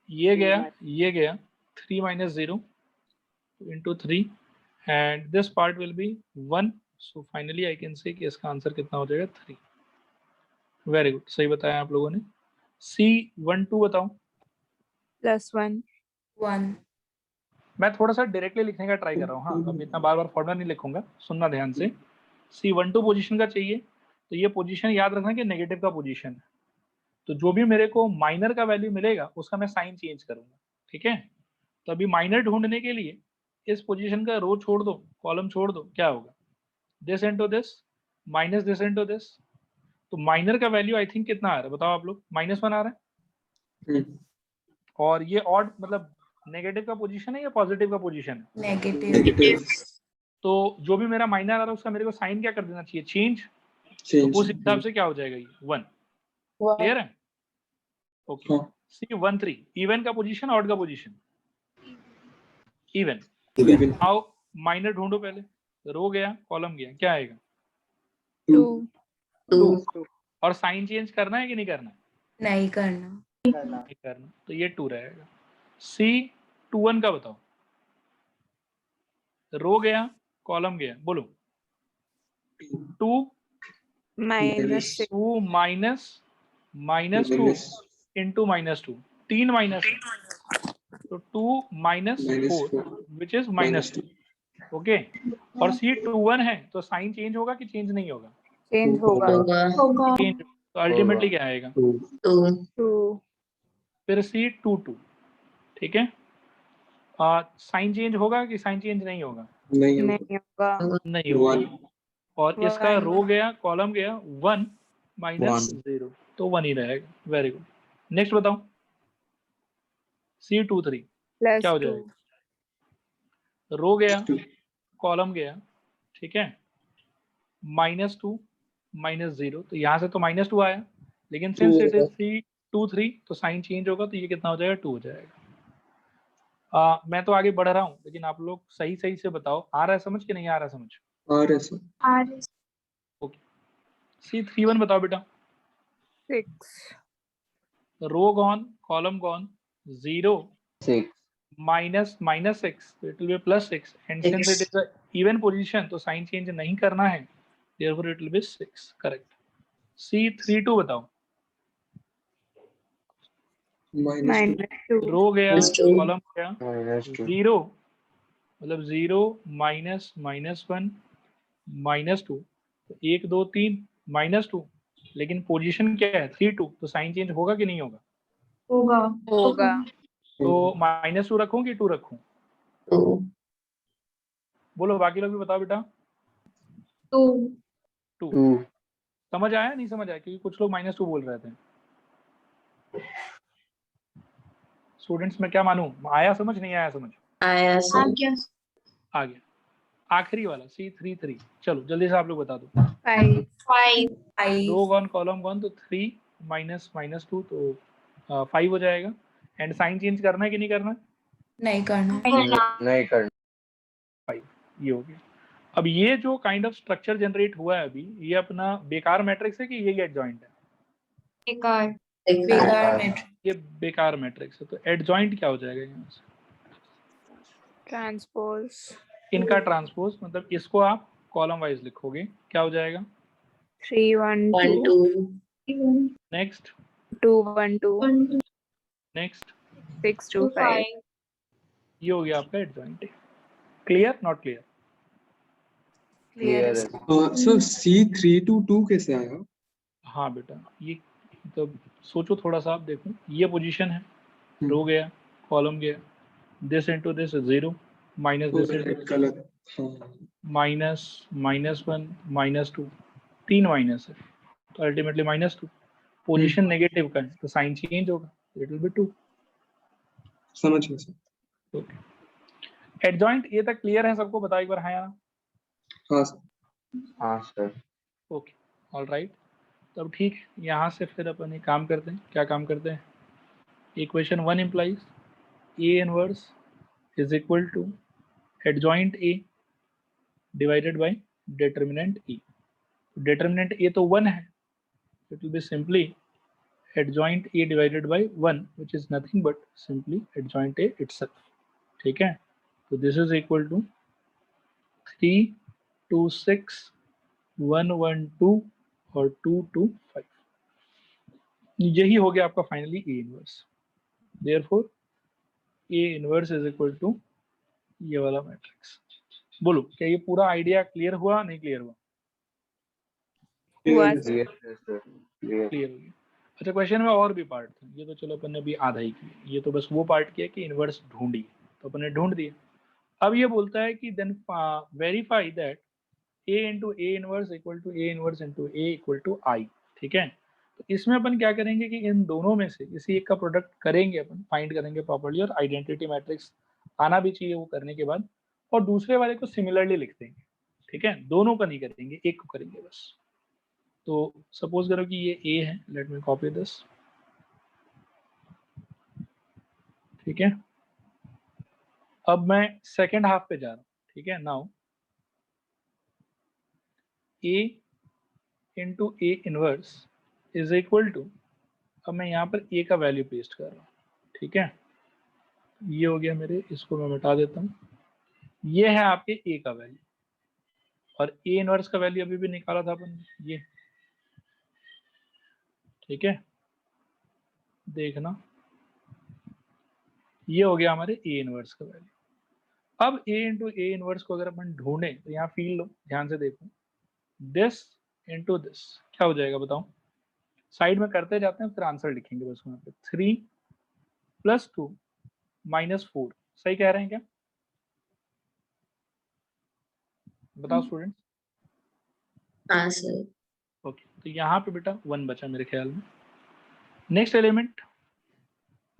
ये गया 3 - 0 into 3 and this part will be 1। So finally I can say कि इसका आंसर कितना हो जाएगा 3। वेरी गुड, सही बताया आप लोगों ने। C12 बताओ। +1 1 मैं थोड़ा सा डायरेक्टली लिखने का ट्राई कर रहा हूँ, हाँ अब इतना बार बार फॉर्मूला नहीं लिखूंगा, सुनना ध्यान से। C12 पोजीशन का चाहिए, तो ये पोजीशन याद रखना कि नेगेटिव का पोजीशन है, तो जो भी मेरे को माइनर का वैल्यू मिलेगा उसका मैं साइन चेंज करूंगा। ठीक है, तो अभी माइनर ढूंढने के लिए इस पोजीशन का रो छोड़ दो कॉलम छोड़ दो, क्या होगा this into this minus this into this. तो माइनर का वैल्यू आई थिंक कितना आ रहा है बताओ आप लोग, -1 आ रहा है। और ये ऑड मतलब नेगेटिव का पोजीशन है या पॉजिटिव का पोजीशन है। नेगेटिव तो जो भी मेरा माइनर आ रहा है उसका मेरे को साइन क्या कर देना चाहिए चेंज, तो चेंज। उस हिसाब से क्या हो जाएगा ये 1। क्लियर है। ओके, हाँ C13 इवन का पोजीशन ऑड का पोजीशन इवन। इवन आओ माइनर ढूंढो पहले, रो गया कॉलम गया, क्या आएगा 2 2। और साइन चेंज करना है कि नहीं करना है। नहीं करना। नहीं करना, तो ये 2 रहेगा। C21 का बताओ, रो गया कॉलम गया, बोलो 2 -6 2 -2 इंटू -2 3 माइनस, तो 2 - 4 विच इज -2। ओके, और C21 है तो साइन चेंज होगा कि चेंज नहीं होगा। चेंज होगा। चेंज, तो अल्टीमेटली क्या आएगा 2 फिर C22। ठीक है, साइन चेंज होगा कि साइन चेंज नहीं होगा। नहीं नहीं होगा। नहीं होगा। 1 और इसका One. रो गया कॉलम गया 1 - 0, तो 1 ही रहेगा। वेरी गुड, नेक्स्ट बताओ C23 क्या हो +2 जाएगा, रो गया कॉलम गया, ठीक है -2 -0, तो यहाँ से तो -2 आया, लेकिन सिंस इट इज 3 2 3 तो साइन चेंज होगा, तो ये कितना हो जाएगा 2 हो जाएगा। मैं तो आगे बढ़ रहा हूँ, लेकिन आप लोग सही सही से बताओ, आ रहा है समझ कि नहीं आ रहा है समझ? आ रहा है सर। ओके, C31 बताओ बेटा। 6 रो gone, column gone, 0 6 -6, so it will be +6, and since it is a even position तो साइन चेंज नहीं करना है, therefore it will be 6, correct. C32 बताओ। -2 -2 रो गया, कॉलम गया, -2 0 मतलब 0 -1 -2, तो 1 2 3 -2, लेकिन पोजीशन क्या है 3 2, तो साइन चेंज होगा कि नहीं होगा? होगा। तो -2 रखूं कि 2 रखूं? बोलो, बाकी लोग भी बताओ बेटा। 2 2 समझ आया नहीं समझ आया? क्योंकि कुछ लोग -2 बोल रहे थे। स्टूडेंट्स मैं क्या मानूं, आया समझ नहीं आया समझ? आया सर। आ गया। आखिरी वाला C33, चलो जल्दी से आप लोग बता दो। 5 रो गॉन, कॉलम गॉन, तो 3 -2 तो 5 हो जाएगा। एंड साइन चेंज करना है कि नहीं करना है? नहीं करना। नहीं करना। 5, ये हो गया। अब ये जो काइंड ऑफ स्ट्रक्चर जनरेट हुआ है अभी, ये अपना बेकार मैट्रिक्स है कि यही एडजॉइंट है? बेकार मैट्रिक्स। ये बेकार मैट्रिक्स है, तो एडजॉइंट क्या हो जाएगा यहाँ से? ट्रांसपोज इनका ट्रांसपोज, मतलब इसको आप कॉलम वाइज लिखोगे, क्या हो जाएगा? 3 1 2 नेक्स्ट 2 1 2 नेक्स्ट 6 2 5 ये हो गया आपका adjoint. Clear not clear? Clear है क्लियर सर C322 कैसे आया? हाँ बेटा, ये तो सोचो थोड़ा सा, आप देखो ये पोजीशन है, रो गया, कॉलम गया, this into this 0 minus this into गलत। हाँ -1 -2, 3 माइनस है, तो अल्टीमेटली -2। पोजीशन नेगेटिव का है, तो साइन चेंज होगा, इट विल बी 2। समझ गया सर। ओके, एडजॉइंट ये तक क्लियर है सबको? बताओ एक बार हाँ या ना। हाँ सर। हाँ सर। ओके, ऑल राइट, तब ठीक है। यहाँ से फिर अपन एक काम करते हैं। क्या काम करते हैं? Equation 1 implies A inverse is equal to adjoint A divided by determinant E। Determinant A तो 1 है, it will be simply adjoint A divided by 1, which is nothing but simply adjoint A itself। ठीक है, तो this is equal to 3 2 6 1 1 2 और 2 2 5। यही हो गया आपका finally A inverse. Therefore A inverse is equal to ये वाला मैट्रिक्स। बोलो, क्या ये पूरा आइडिया क्लियर हुआ नहीं क्लियर हुआ? हुआ क्लियर है सर। क्लियर। क्लियर हो गया। अच्छा, क्वेश्चन में और भी पार्ट थे, ये तो चलो अपन ने अभी आधा ही किया। ये तो बस वो पार्ट किया कि इनवर्स ढूंढिए, तो अपन ने ढूंढ दिया। अब ये बोलता है कि then verify that A into A inverse equal to A inverse into A equal to I। ठीक है, तो इसमें अपन क्या करेंगे कि इन दोनों में से किसी एक का प्रोडक्ट करेंगे, अपन फाइंड करेंगे प्रॉपर्ली, और आइडेंटिटी मैट्रिक्स आना भी चाहिए वो करने के बाद, और दूसरे वाले को सिमिलरली लिख देंगे। ठीक है, दोनों का नहीं करेंगे, एक को करेंगे बस। तो सपोज करो कि ये A है, लेट मी कॉपी दिस। ठीक है, अब मैं सेकेंड हाफ पे जा रहा हूँ। ठीक है, now A into A inverse is equal to, अब मैं यहाँ पर A का वैल्यू पेस्ट कर रहा हूँ। ठीक है, ये हो गया मेरे, इसको मैं मिटा देता हूँ। ये है आपके A का वैल्यू, और A इनवर्स का वैल्यू अभी भी निकाला था अपन ने, ये। ठीक है, देखना, ये हो गया हमारे A इनवर्स का वैल्यू। अब A इंटू A इनवर्स को अगर अपन ढूंढें, तो यहाँ फील लो, ध्यान से देखो, दिस इंटू दिस क्या हो जाएगा बताओ? साइड में करते जाते हैं, फिर आंसर लिखेंगे बस वहां पे। 3 + 2 - 4, सही कह रहे हैं क्या? बताओ स्टूडेंट। हाँ सर। ओके, तो यहाँ पे बेटा 1 बचा मेरे ख्याल में। Next element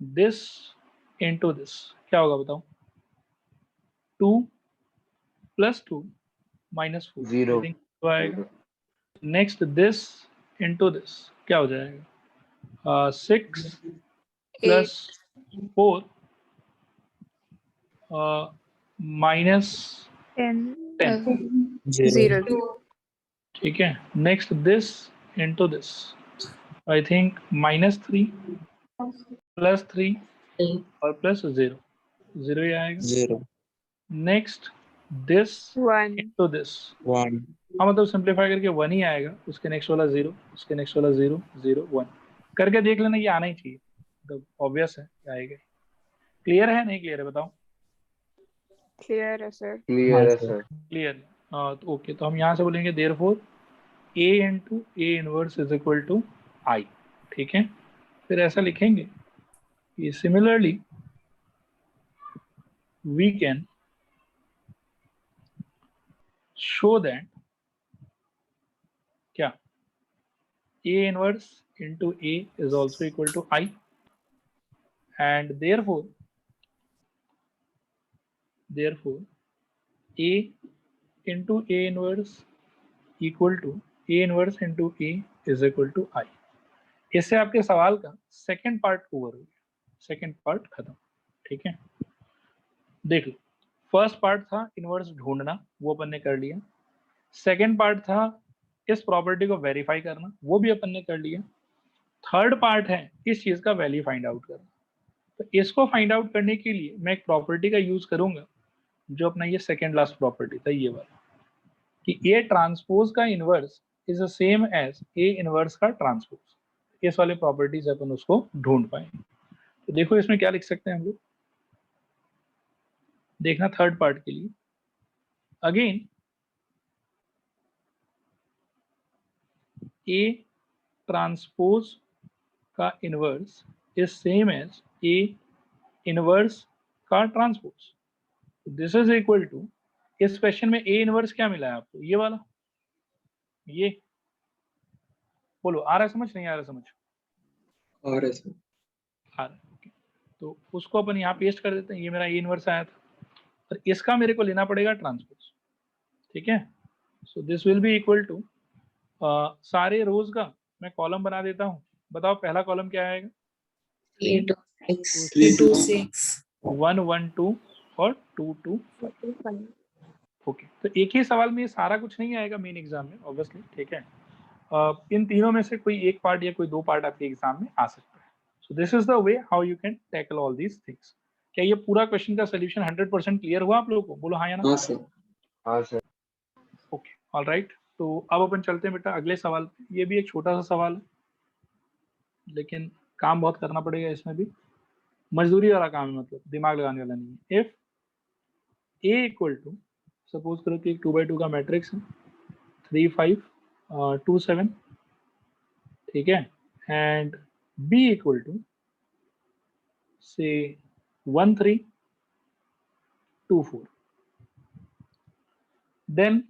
this into this क्या होगा बताओ? 2 + 2 - 4 0 आएगा। नेक्स्ट दिस इनटू दिस क्या हो जाएगा? 6 प्लस 4 माइनस 10, 0. ठीक है। Next this into this, I think -3 plus 3 और प्लस 0, 0 ही आएगा। 0 नेक्स्ट दिस 1. इनटू दिस, 1 हाँ मतलब सिंप्लीफाई करके 1 ही आएगा, उसके नेक्स्ट वाला 0, उसके नेक्स्ट वाला 0, 0 1 करके देख लेना, ये आना ही चाहिए, तो ऑब्वियस है कि आएगा। क्लियर है नहीं क्लियर है बताओ? Clear है sir. क्लियर है सर। क्लियर, हाँ तो ओके, तो हम यहाँ से बोलेंगे therefore A into A inverse is equal to I, ठीक है। फिर ऐसा लिखेंगे कि similarly we can show that क्या A inverse into A is also equal to I, and therefore A into A inverse equal to A inverse into A is equal to I। इससे आपके सवाल का सेकंड पार्ट ओवर हो गया, second part खत्म, ठीक है। देख लो, फर्स्ट पार्ट था इनवर्स ढूंढना, वो अपन ने कर लिया। सेकंड पार्ट था इस प्रॉपर्टी को वेरीफाई करना, वो भी अपन ने कर लिया। थर्ड पार्ट है इस चीज का वैल्यू फाइंड आउट करना। तो इसको फाइंड आउट करने के लिए मैं एक प्रॉपर्टी का यूज करूंगा, जो अपना ये सेकंड लास्ट प्रॉपर्टी था, ये वाला, कि ए ट्रांसपोज का inverse is the same as A inverse का ट्रांसपोज। इस वाले प्रॉपर्टीज अपन उसको ढूंढ पाएंगे। तो देखो इसमें क्या लिख सकते हैं हम लोग, देखना थर्ड पार्ट के लिए। अगेन ए ट्रांसपोज का inverse is same as A inverse का transpose. This is equal to, इस क्वेश्चन में ए इनवर्स क्या मिला है आपको? ये वाला, ये बोलो आ रहा है समझ, नहीं आ रहा समझ? आ रहा है सर। आ रहा है, ओके। तो उसको अपन यहाँ पेस्ट कर देते हैं, ये मेरा ए इनवर्स आया था, और इसका मेरे को लेना पड़ेगा ट्रांसपोज, ठीक है। So this will be equal to, सारे रोज का मैं कॉलम बना देता हूँ। बताओ पहला कॉलम क्या आएगा? 3 to 6. 3 to 6. 1 1 2 और 2 2 5। ओके, तो एक ही सवाल में ये सारा कुछ नहीं आएगा मेन एग्जाम में ऑब्वियसली, ठीक है। इन तीनों में से कोई एक पार्ट या कोई दो पार्ट आपके एग्जाम में आ सकता है। So this is the way how you can tackle all these things. क्या ये पूरा क्वेश्चन का सोल्यूशन 100% क्लियर हुआ आप लोगों को? बोलो हाँ या ना। हाँ सर। हाँ सर। Okay, alright. तो अब अपन चलते हैं बेटा अगले सवाल पे। ये भी एक छोटा सा सवाल है, लेकिन काम बहुत करना पड़ेगा इसमें भी, मजदूरी वाला काम है, मतलब दिमाग लगाने वाला नहीं है। If A equal to, suppose करो कि एक 2x2 का मैट्रिक्स है, 3 5 2 7, ठीक है, एंड बी इक्वल टू से 1 3 2 4, देन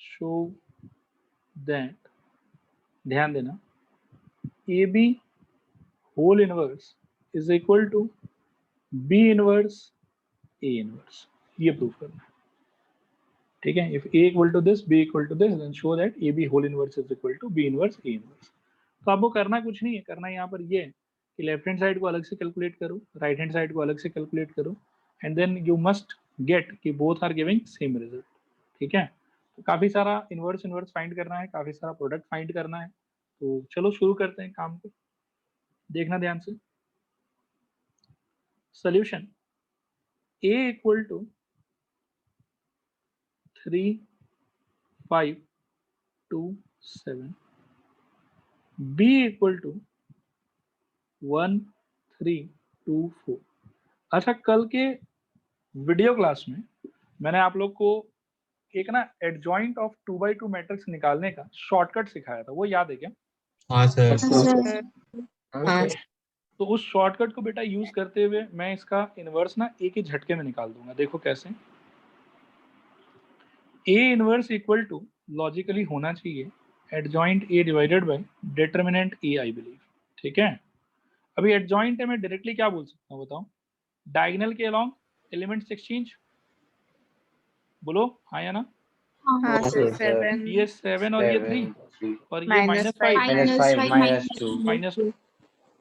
show that ध्यान देना, A B whole inverse is equal to B inverse A inverse, ये प्रूव करना है, ठीक है। If A equal to this, B equal to this, then show that A B whole inverse is equal to B inverse A inverse. तो आपको करना कुछ नहीं है, करना यहाँ पर ये है कि लेफ्ट हैंड साइड को अलग से कैलकुलेट करो, राइट हैंड साइड को अलग से कैलकुलेट करो, and then you must get कि both are giving same result, ठीक है। तो काफी सारा इनवर्स फाइंड करना है, काफी सारा प्रोडक्ट फाइंड करना है। तो चलो शुरू करते हैं काम को, देखना ध्यान से। Solution A equal to 3 5 2 7, B equal to 1 3 2 4। अच्छा, कल के वीडियो क्लास में मैंने आप लोग को एक ना एडजॉइंट ऑफ 2x2 मैट्रिक्स निकालने का शॉर्टकट सिखाया था, वो याद है क्या? हाँ सर। हाँ। तो उस शॉर्टकट को बेटा यूज करते हुए मैं इसका इनवर्स ना एक ही झटके में निकाल दूंगा। देखो कैसे, A inverse equal to logically होना चाहिए adjoint A divided by determinant A, I believe, ठीक है। अभी एडजॉइंट है, मैं डायरेक्टली क्या बोल सकता हूँ बताओ? डायगोनल के अलोंग एलिमेंट्स एक्सचेंज, बोलो हाँ या ना? हाँ Yes, सर, sir. 7 ये 7 और ये 3 3. और ये minus -5 5 -5, -2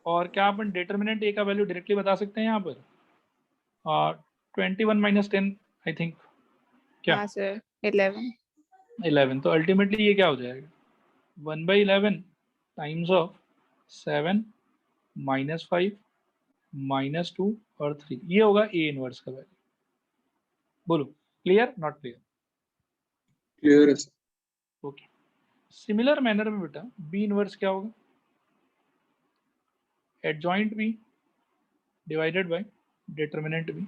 और क्या अपन डिटर्मिनेंट ए का वैल्यू डायरेक्टली बता सकते हैं यहाँ पर? 21 - 10 आई थिंक क्या? हाँ सर, 11 11। तो अल्टीमेटली ये क्या हो जाएगा? 1/11 टाइम्स ऑफ 7 -5 -2 और 3, ये होगा ए इनवर्स का वैल्यू। बोलो क्लियर नॉट क्लियर? क्लियर है सर। ओके। सिमिलर मैनर में बेटा बी इनवर्स क्या होगा? Adjoint B divided by determinant B,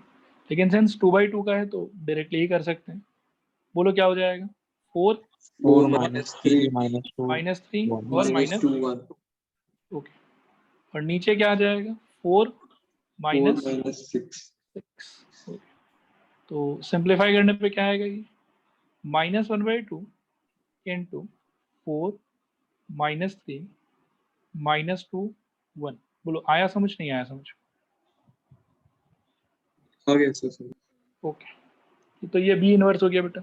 लेकिन सिंस 2/2 का है तो डायरेक्टली ही कर सकते हैं। बोलो क्या हो जाएगा? 4 4 -3 -3 और -2 1 ओके, और नीचे क्या आ जाएगा? 4 4 -6 -6 ओके। तो सिंप्लीफाई करने पे क्या आएगा? ये -1/2 इंटू 4 -3 -2 1। बोलो आया समझ नहीं आया समझ? आ गया सर। ओके, तो ये बी इनवर्स हो गया बेटा।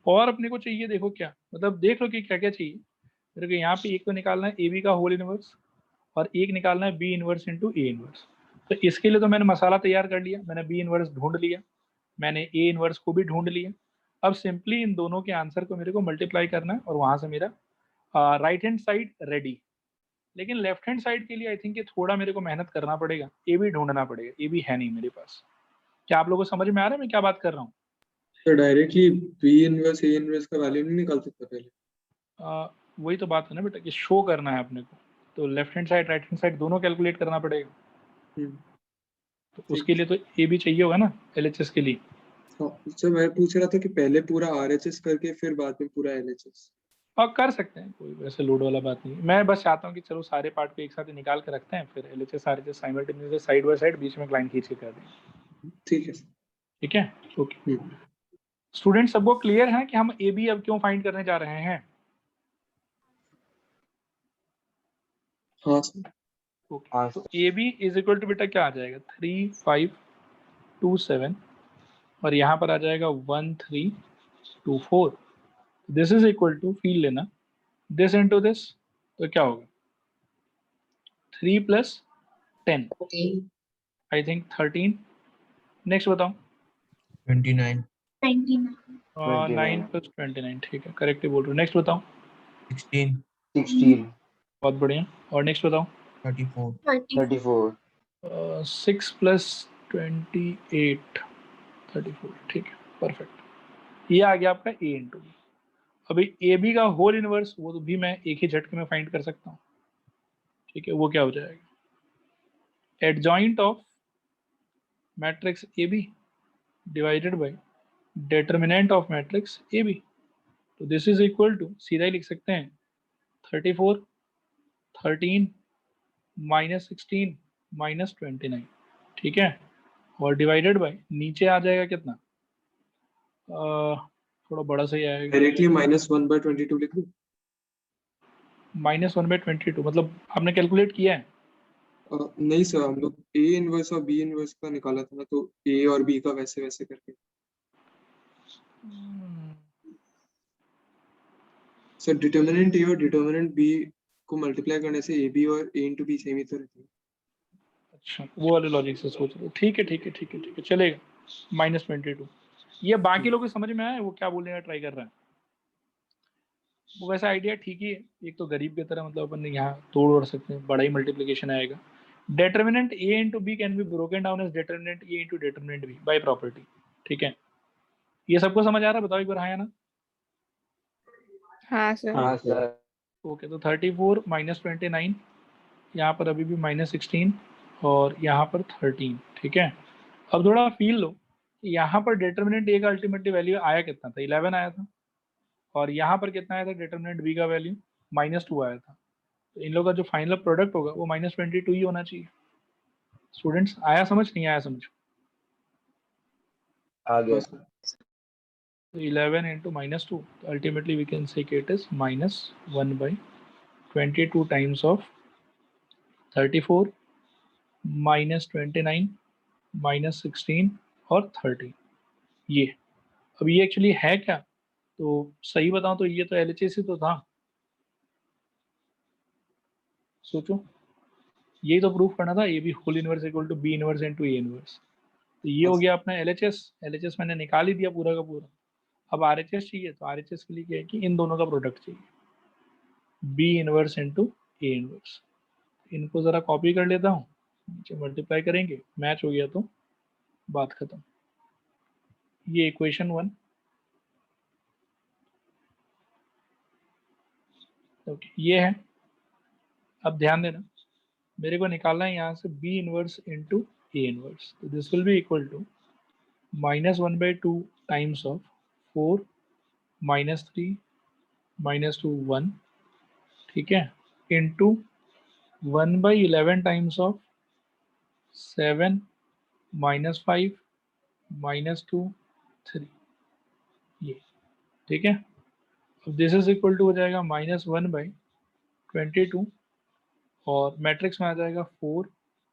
और अपने को चाहिए, देखो क्या मतलब, देख लो कि क्या क्या चाहिए मेरे को। यहाँ पे एक तो निकालना है ए बी का होल इनवर्स और एक निकालना है B inverse into A inverse. तो इसके लिए तो मैंने मसाला तैयार कर लिया, मैंने बी इनवर्स ढूंढ लिया, मैंने ए इनवर्स को भी ढूंढ लिया। अब सिंपली इन दोनों के आंसर को मेरे को मल्टीप्लाई करना है और वहां से मेरा राइट हैंड साइड रेडी। लेकिन लेफ्ट हैंड साइड के लिए आई थिंक ये थोड़ा मेरे को मेहनत करना पड़ेगा, ए भी ढूंढना पड़ेगा, ए भी है नहीं मेरे पास। क्या आप लोगों को समझ में आ रहा है मैं क्या बात कर रहा हूँ? तो directly B inverse A inverse का वैल्यू नहीं निकाल सकता पहले? वही तो बात है ना बेटा कि शो करना है अपने को, तो left hand side right hand side दोनों कैलकुलेट करना पड़ेगा। तो उसके लिए तो ए भी चाहिए होगा ना एलएचएस के लिए। हाँ सर, मैं पूछ रहा था कि पहले पूरा आरएचएस करके फिर बाद में पूरा एलएचएस। और कर सकते हैं, कोई वैसे लोड वाला बात नहीं है। मैं बस चाहता हूँ कि चलो सारे पार्ट को एक साथ ही निकाल के रखते हैं, फिर LHS RHS simultaneously side by side बीच में लाइन खींच के कर दें। ठीक है सर। ठीक है ओके। स्टूडेंट सबको क्लियर है कि हम ए बी अब क्यों फाइंड करने जा रहे हैं? हाँ सर। ओके, तो A B is equal to बेटा क्या आ जाएगा? 3 5 2 7 और यहाँ पर आ जाएगा 1 3 2 4। This is equal to, feel लेना, दिस इनटू दिस, तो क्या होगा? 3 + 10 आई थिंक 13। नेक्स्ट बताओ। 29 9 + 29 ठीक है, करेक्टली बोल रहे हो। नेक्स्ट बताओ। 16 बहुत बढ़िया। और नेक्स्ट बताओ। 34 6 + 28 34 ठीक है, परफेक्ट। ये आ गया आपका ए इंटू बी। अभी ए बी का होल इनवर्स वो तो भी मैं एक ही झटके में फाइंड कर सकता हूँ। ठीक है, वो क्या हो जाएगा? Adjoint of matrix A B divided by determinant of matrix A B. तो दिस इज इक्वल टू, सीधा ही लिख सकते हैं, 34 13 -16 -29 ठीक है, और डिवाइडेड बाय नीचे आ जाएगा कितना? थोड़ा बड़ा सही आएगा। डायरेक्टली -1/22 लिख दूं? -1/22 मतलब आपने कैलकुलेट किया है? नहीं सर, हम लोग ए इनवर्स और बी इनवर्स का निकाला था ना, तो ए और बी का वैसे वैसे करके। सर डिटर्मिनेंट ए और डिटर्मिनेंट बी को मल्टीप्लाई करने से ए बी और ए इंटू बी सेम ही तो रहती है। अच्छा, वो वाले लॉजिक से सोच रहे हो। ठीक है ठीक है ठीक है ठीक है, चलेगा। -22 ये बाकी लोगों को समझ में आया वो क्या बोलने का ट्राई कर रहा है? वो वैसा आइडिया ठीक ही है, एक तो गरीब की तरह, मतलब अपन यहाँ तोड़ सकते हैं, बड़ा ही मल्टीप्लिकेशन आएगा। Determinant A into B can be broken down as determinant A into determinant B by property. ठीक है, ये सबको समझ आ रहा है? बताओ एक बार हाँ या ना। हाँ सर। हाँ सर। ओके, तो 34 -29 यहाँ पर अभी भी -16 और यहाँ पर 13। ठीक है, अब थोड़ा फील लो कि यहाँ पर डिटर्मिनेंट ए का अल्टीमेटली वैल्यू आया कितना था? 11 आया था, और यहाँ पर कितना आया था डिटर्मिनेंट बी का वैल्यू? -2 आया था। तो इन लोगों का जो फाइनल प्रोडक्ट होगा वो -22 ही होना चाहिए। स्टूडेंट्स आया समझ नहीं आया समझ? आ गया। तो 11 into -2, ultimately we can say it is -1/22 times of 34 -29 -16 और 13 ये। अब ये एक्चुअली है क्या, तो सही बताऊं तो ये तो LHS ही तो था। सोचो, यही तो प्रूफ करना था, A B whole inverse equal to B inverse into A inverse. तो ये हो गया अपना LHS मैंने निकाल ही दिया पूरा का पूरा। अब RHS चाहिए, तो RHS के लिए क्या है कि इन दोनों का प्रोडक्ट चाहिए, B inverse into A inverse. इनको जरा कॉपी कर लेता हूँ, नीचे मल्टीप्लाई करेंगे, मैच हो गया तो बात खत्म। ये इक्वेशन 1, ओके ये है। अब ध्यान देना, मेरे को निकालना है यहाँ से B inverse into A inverse, तो this will be equal to -1/2 times of 4 -3 -2 1, ठीक है, इंटू 1/11 टाइम्स ऑफ 7 -5 -2 3, ये ठीक है। अब दिस इज इक्वल टू हो जाएगा -1/22 और मैट्रिक्स में आ जाएगा 4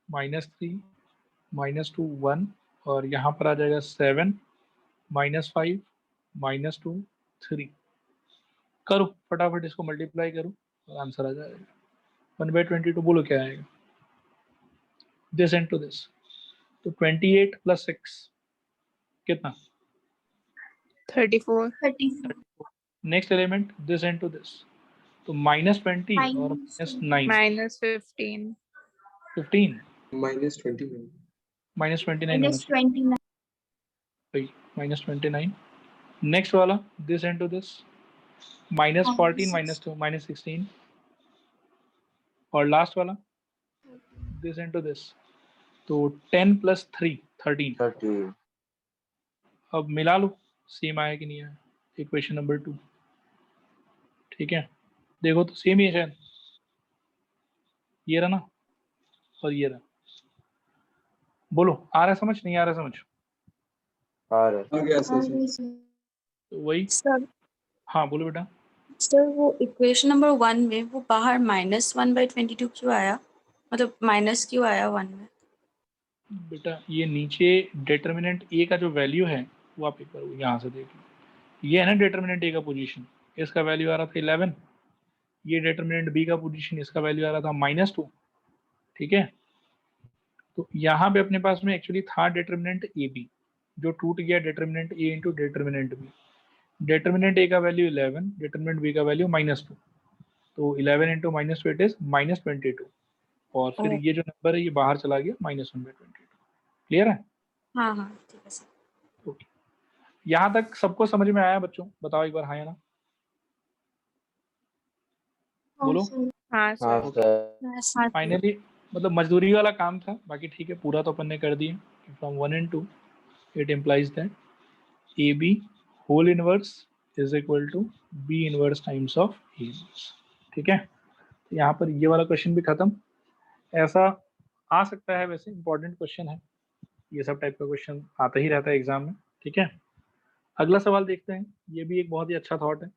-3 -2 1 और यहाँ पर आ जाएगा 7 -5 -2 3। करो फटाफट इसको मल्टीप्लाई करो और आंसर आ जाएगा 1/22। बोलो क्या आएगा, दिस इनटू दिस, तो 28 + 6 कितना, 34 next element this into this, तो -20 और -9 -15 15 -29 -29 होना चाहिए, -29। नेक्स्ट वाला दिस इनटू दिस, -14 -2 -16 और लास्ट वाला दिस इनटू दिस, तो 10 + 3 13। 30 अब मिला लो सेम आया कि नहीं आया, इक्वेशन नंबर 2, ठीक है। देखो तो सेम ही है शायद, ये रहा ना और ये रहा। बोलो आ रहा है समझ, नहीं आ रहा समझ? आ रहा आ गया सर। तो वही, सर हाँ बोलो बेटा। सर वो इक्वेशन नंबर 1 में वो बाहर -1/22 क्यों आया, मतलब माइनस क्यों आया 1 में? बेटा ये नीचे डिटर्मिनेंट ए का जो वैल्यू है वो आप एक बार यहाँ से देख लो, ये है ना डिटर्मिनेंट ए का पोजीशन, इसका वैल्यू आ रहा था 11, ये डिटर्मिनेंट बी का पोजीशन, इसका वैल्यू आ रहा था -2, ठीक है। तो यहाँ पे अपने पास में एक्चुअली था डिटर्मिनेंट ए बी, जो टूट गया determinant A into determinant B. Determinant ए का वैल्यू 11, डिटर्मिनेंट बी का वैल्यू -2, तो 11 इंटू -2 इट इज -22 और फिर ये जो नंबर है ये बाहर चला गया -1/22। क्लियर है? हाँ हाँ ठीक है सर। ओके, यहाँ तक सबको समझ में आया बच्चों? बताओ एक बार हाँ या ना, बोलो। हाँ हाँ सर सर फाइनली मतलब मजदूरी वाला काम था, बाकी ठीक है, पूरा तो अपन ने कर दिया। From 1 and 2 it implies that A B whole inverse is equal to B inverse times of A inverse, ठीक है। तो यहाँ पर ये वाला क्वेश्चन भी खत्म। ऐसा आ सकता है, वैसे इंपॉर्टेंट क्वेश्चन है, ये सब टाइप का क्वेश्चन आता ही रहता है एग्जाम में, ठीक है। अगला सवाल देखते हैं, ये भी एक बहुत ही अच्छा थॉट है,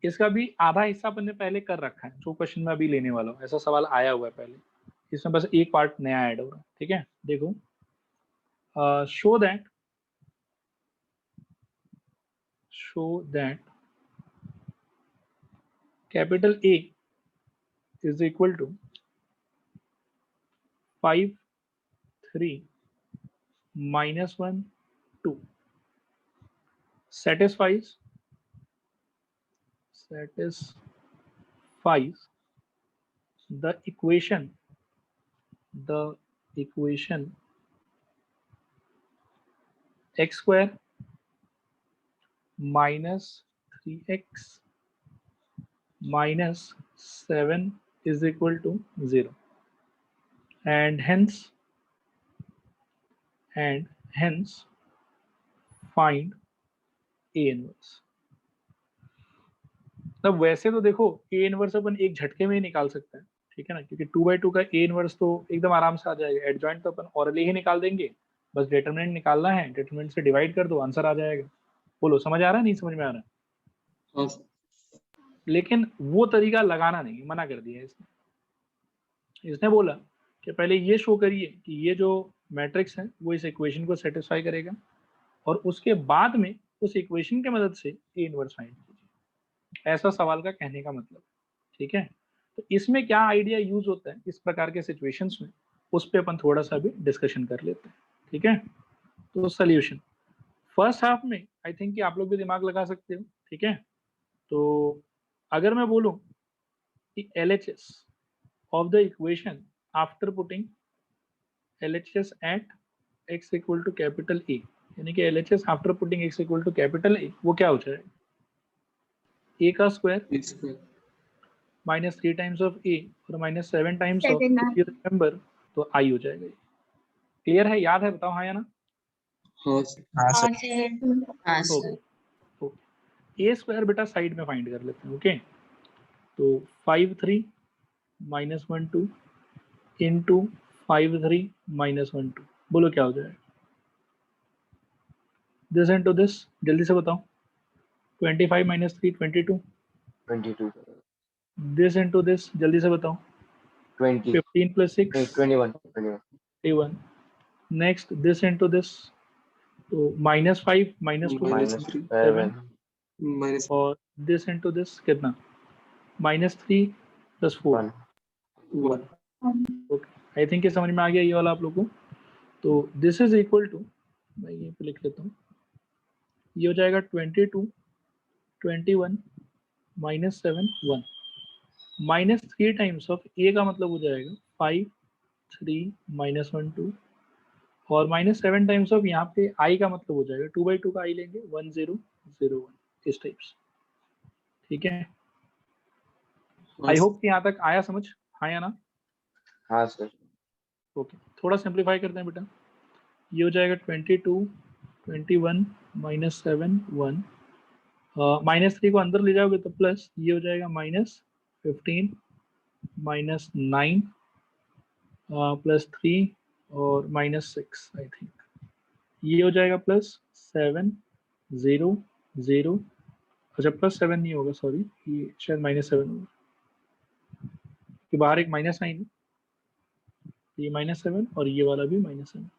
इसका भी आधा हिस्सा अपन ने पहले कर रखा है, जो क्वेश्चन में अभी लेने वाला हूँ ऐसा सवाल आया हुआ है पहले, इसमें बस एक पार्ट नया ऐड हो रहा है, ठीक है। देखो, show that capital A is equal to 5 3 -1 2 satisfies the equation x square minus 3x minus 7 is equal to 0, and hence find A inverse। तब वैसे तो देखो A इनवर्स अपन एक झटके में ही निकाल सकते हैं, ठीक है ना, क्योंकि 2/2 का A इनवर्स तो एकदम आराम से आ जाएगा, एडजॉइंट तो अपन ऑरली ही निकाल देंगे, बस डिटरमिनेंट निकालना है, डिटरमिनेंट से डिवाइड कर दो आंसर आ जाएगा। बोलो समझ आ रहा है, नहीं समझ में आ रहा है? हाँ सर। लेकिन वो तरीका लगाना नहीं, मना कर दिया इसने बोला कि पहले ये शो करिए कि ये जो मैट्रिक्स है वो इस इक्वेशन को सेटिस्फाई करेगा, और उसके बाद में उस इक्वेशन की मदद से ए इनवर्स फाइंड कीजिए। ऐसा सवाल का कहने का मतलब, ठीक है। तो इसमें क्या आइडिया यूज होता है इस प्रकार के सिचुएशंस में, उस पर अपन थोड़ा सा भी डिस्कशन कर लेते हैं, ठीक है। तो सोल्यूशन फर्स्ट हाफ में आई थिंक कि आप लोग भी दिमाग लगा सकते हो, ठीक है। तो अगर मैं बोलूं कि LHS of the equation after putting LHS at x equal to capital A, यानी कि LHS after putting x equal to capital A, वो क्या हो जाएगा? A का square A square. -3 times of A और -7 times of, 7 if you remember, तो I हो जाएगा। क्लियर है, याद है, बताओ हाँ या ना? हाँ सर. हाँ हाँ सर सर. हाँ okay sir. Okay, A square बेटा साइड में फाइंड कर लेते हैं, ओके। तो 5 3 -1 2 इंटू 5 3 -1 2, बोलो क्या हो जाएगा? दिस इनटू दिस, जल्दी से बताओ। 25 - 3 22, 22, दिस इनटू दिस, जल्दी से बताओ। 20, 15 + 6 21. 21, नेक्स्ट दिस इनटू दिस, तो -5 -2 -3. -7. -. और दिस इनटू दिस कितना? -3 + 4, 1. 1. ओके। आई थिंक ये समझ में आ गया ये वाला आप लोगों को। तो दिस इज इक्वल टू, मैं ये पे लिख लेता हूँ, ये हो जाएगा 22 21 -7 1, -3 टाइम्स ऑफ A का मतलब हो जाएगा 5 3 -1 2, और -7 टाइम्स ऑफ यहाँ पे I का मतलब हो जाएगा 2/2 का I लेंगे 1 0 0 1, इस टाइप्स, ठीक है। हाँ आई सर. होप कि यहाँ तक आया समझ, हाँ या ना? हाँ सर. ओके, थोड़ा सिंप्लीफाई करते हैं बेटा। ये हो जाएगा 22 21 -7 1, -3 को अंदर ले जाओगे तो प्लस, ये हो जाएगा -15 -9 +3 और -6, आई थिंक ये हो जाएगा +7 0 0, अच्छा +7 नहीं होगा, सॉरी, ये शायद -7 होगा, कि बाहर एक माइनस साइन है, ये -7 और ये वाला भी -7।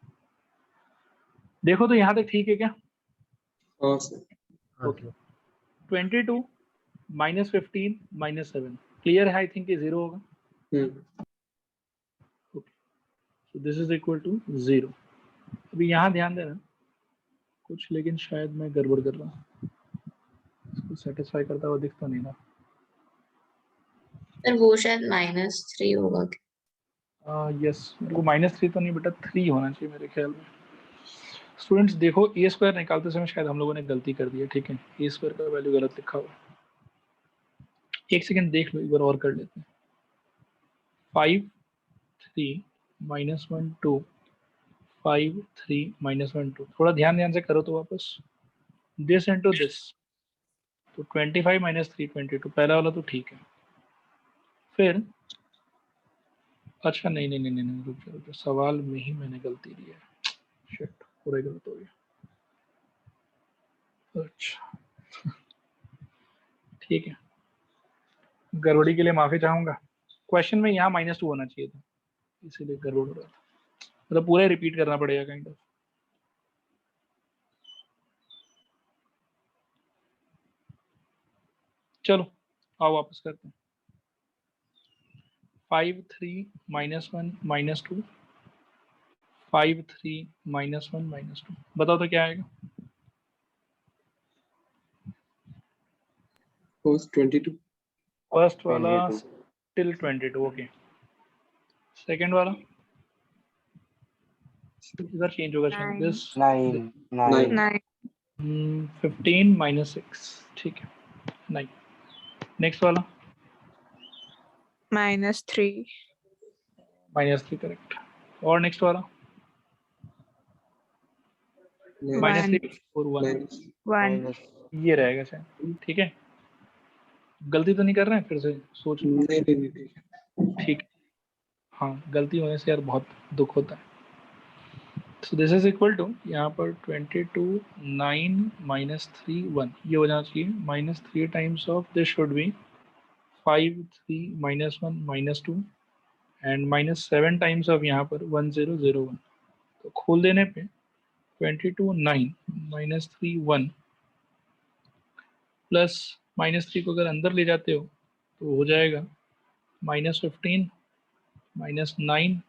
देखो तो यहाँ तक ठीक है क्या? हाँ सर. ओके, 22 -15 -7 क्लियर है, आई थिंक ये 0 होगा। So this is equal to 0। अभी यहाँ ध्यान देना कुछ, लेकिन शायद मैं गड़बड़ कर रहा हूँ, इसको सेटिस्फाई करता हुआ दिखता नहीं ना। सर वो शायद -3 होगा. यस, मेरे को -3 तो नहीं बेटा, 3 होना चाहिए मेरे ख्याल में। स्टूडेंट्स देखो, ए स्क्वायर निकालते समय शायद हम लोगों ने गलती कर दी है, ठीक है, ए स्क्वायर का वैल्यू गलत लिखा हुआ है। एक सेकंड देख लो, एक बार और कर लेते हैं। 5 3 -1 2 5 3 -1 2, थोड़ा ध्यान से करो तो वापस, दिस इनटू दिस, तो 25 - 3 22, पहला वाला तो ठीक है। फिर अच्छा नहीं, रुक जाओ, सवाल में ही मैंने गलती दी है, शिट, पूरा गलत हो गया। अच्छा ठीक है, गड़बड़ी के लिए माफी चाहूंगा। क्वेश्चन में यहाँ -2 होना चाहिए था, इसीलिए गड़बड़ हो रहा था, मतलब पूरा रिपीट करना पड़ेगा काइंड ऑफ। चलो आओ वापस करते हैं। 5 3 -1 -2 5 3 -1 -2, बताओ तो क्या आएगा? First 22. फर्स्ट वाला 22. Till 22, okay. सेकंड वाला इधर चेंज होगा शायद, 9 दिस 9. 9. 9 15 -6, ठीक है, 9। नेक्स्ट वाला -3 -3, करेक्ट। और नेक्स्ट वाला -3 और 1, 1 ये रहेगा शायद, ठीक है। गलती तो नहीं कर रहे हैं, फिर से सोच लो, नहीं. ठीक। हाँ, गलती होने से यार बहुत दुख होता है। So this is equal to, यहाँ पर 22 9 -3 1, ये हो जाना चाहिए -3 times of this should be 5 3 -1 -2 and -7 times of यहाँ पर 1 0 0 1। तो खोल देने पे 22 9 -3 1 प्लस -3 को अगर अंदर ले जाते हो तो हो जाएगा -15 -9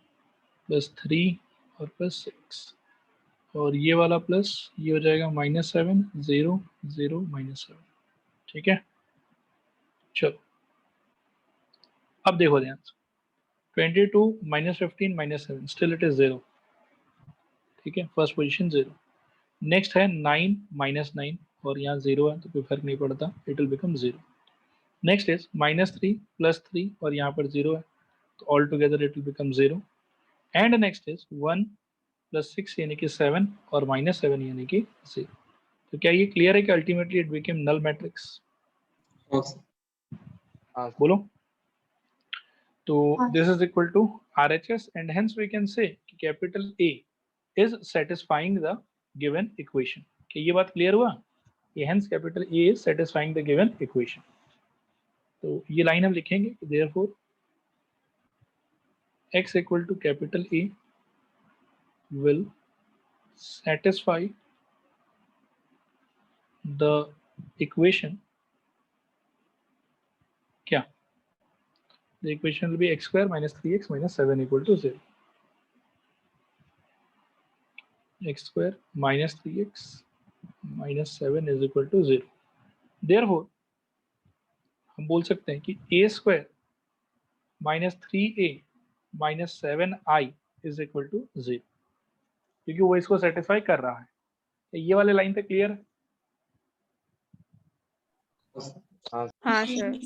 +3 और +6 और ये वाला प्लस ये हो जाएगा -7 0 0 -7। ठीक है, चलो अब देखो ध्यान से 22 -15 -7 स्टिल इट इज 0। ठीक है, फर्स्ट पोजीशन 0। नेक्स्ट है 9 -9 और यहाँ 0 है तो कोई फर्क नहीं पड़ता, it will become 0। Next is -3 +3 और यहाँ पर 0 है तो all together it will become 0। And next is 1 +6 यानी कि 7 और -7 यानी कि 0। तो क्या ये क्लियर है कि ultimately it became null matrix? हाँ सर। हाँ सर। बोलो। तो this is equal to RHS and hence we can say कि capital A is satisfying the given equation। कि ये बात क्लियर हुआ कि hence capital A is satisfying the given equation। तो ये लाइन हम लिखेंगे कि therefore x equal to capital A will satisfy the equation क्या? The equation will be x square minus 3x minus 7 equal to 0। x square minus 3x minus 7 is equal to 0। Therefore हम बोल सकते हैं कि a square minus 3a minus 7i is equal to 0 क्योंकि वो इसको satisfy कर रहा है। ये वाले लाइन तक क्लियर है? हाँ sir.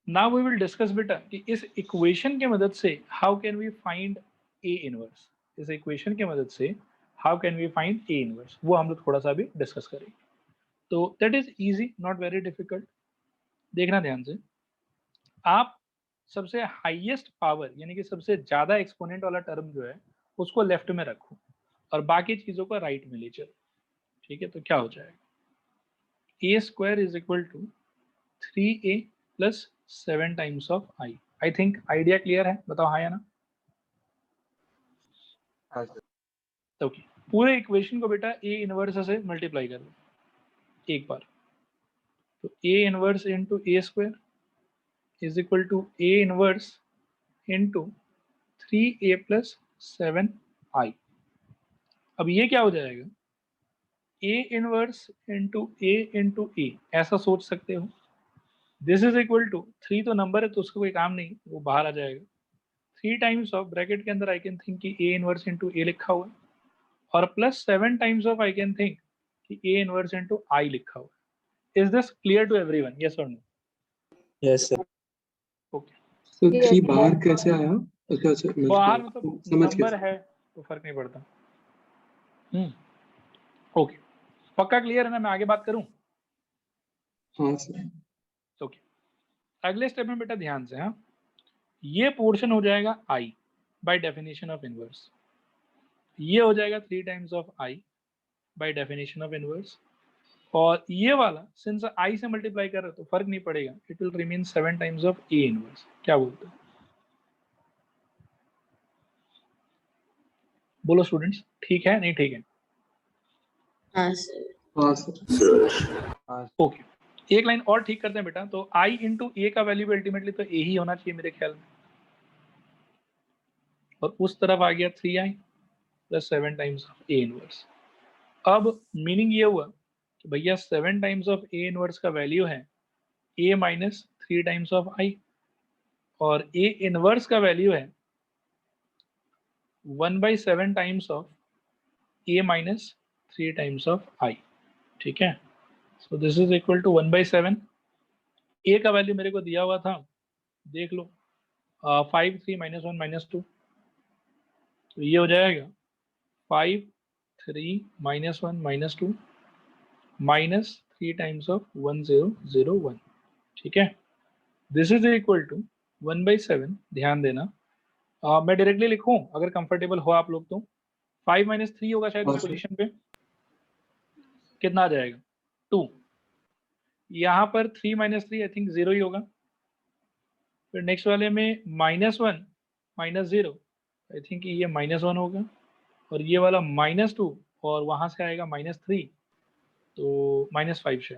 Now we will discuss बेटा कि इस इक्वेशन के मदद से how can we find A inverse. इस इक्वेशन के मदद से how can we find A inverse, वो हम लोग थोड़ा सा भी डिस्कस करेंगे। तो that is easy, not very difficult. देखना ध्यान से, आप सबसे हाईएस्ट पावर यानी कि सबसे ज्यादा एक्सपोनेंट वाला टर्म जो है उसको लेफ्ट में रखो और बाकी चीजों को राइट में ले चलो। ठीक है, तो क्या हो जाएगा? a square is equal to 3a plus 7 times of i। I think idea clear है, बताओ हाँ या ना? हाँ सर। ओके, पूरे इक्वेशन को बेटा a इनवर्स से मल्टीप्लाई कर लो एक बार। तो a inverse into A square is equal to a inverse into 3a plus 7i। अब ये क्या हो जाएगा? a इनवर्स इंटू a, ऐसा सोच सकते हो। दिस इज इक्वल टू 3 तो नंबर है तो उसका कोई काम नहीं, वो बाहर आ जाएगा। 3 टाइम्स ऑफ ब्रैकेट के अंदर आई कैन थिंक कि a इनवर्स इंटू ए लिखा हुआ है और plus 7 times of I can think कि a इनवर्स इंटू आई लिखा हुआ है। Is this clear to everyone? Yes और नो? Yes sir. ओके, तो 3 बाहर कैसे आया? अच्छा अच्छा, बाहर मतलब समझ नंबर गया। है तो फर्क नहीं पड़ता। ओके, पक्का क्लियर है ना? मैं आगे बात करूं? हाँ सर। ओके, अगले स्टेप में बेटा ध्यान से, हाँ, ये पोर्शन हो जाएगा i by definition of inverse. ये हो जाएगा 3 times of i by definition of inverse और ये वाला सिंस i से मल्टीप्लाई कर रहे हो तो फर्क नहीं पड़ेगा, it will remain 7 times of a inverse. क्या बोलते हो? बोलो स्टूडेंट्स, ठीक है नहीं ठीक है? हाँ सर। हाँ सर। हाँ ओके, एक लाइन और ठीक करते हैं बेटा। तो i इंटू ए का वैल्यू भी अल्टीमेटली तो a ही होना चाहिए मेरे ख्याल में, और उस तरफ आ गया 3i plus 7 times of a inverse. अब मीनिंग ये हुआ कि भैया 7 टाइम्स ऑफ a इनवर्स का वैल्यू है a minus 3 times of i और a इनवर्स का वैल्यू है 1/7 times of a minus 3 times of i। ठीक है, so this is equal to 1/7। a का वैल्यू मेरे को दिया हुआ था, देख लो, 5 3 -1 -2, तो ये हो जाएगा 5 3 -1 -2 माइनस 3 टाइम्स ऑफ 1001। ठीक है, दिस इज इक्वल टू 1/7। ध्यान देना, मैं डायरेक्टली लिखूं अगर कंफर्टेबल हो आप लोग तो। 5 - 3 होगा शायद इस पोजीशन पे, कितना आ जाएगा? 2। यहाँ पर 3 - 3 आई थिंक 0 ही होगा। फिर नेक्स्ट वाले में -1 - 0 आई थिंक ये -1 होगा और ये वाला -2 और वहां से आएगा -3, तो -5 से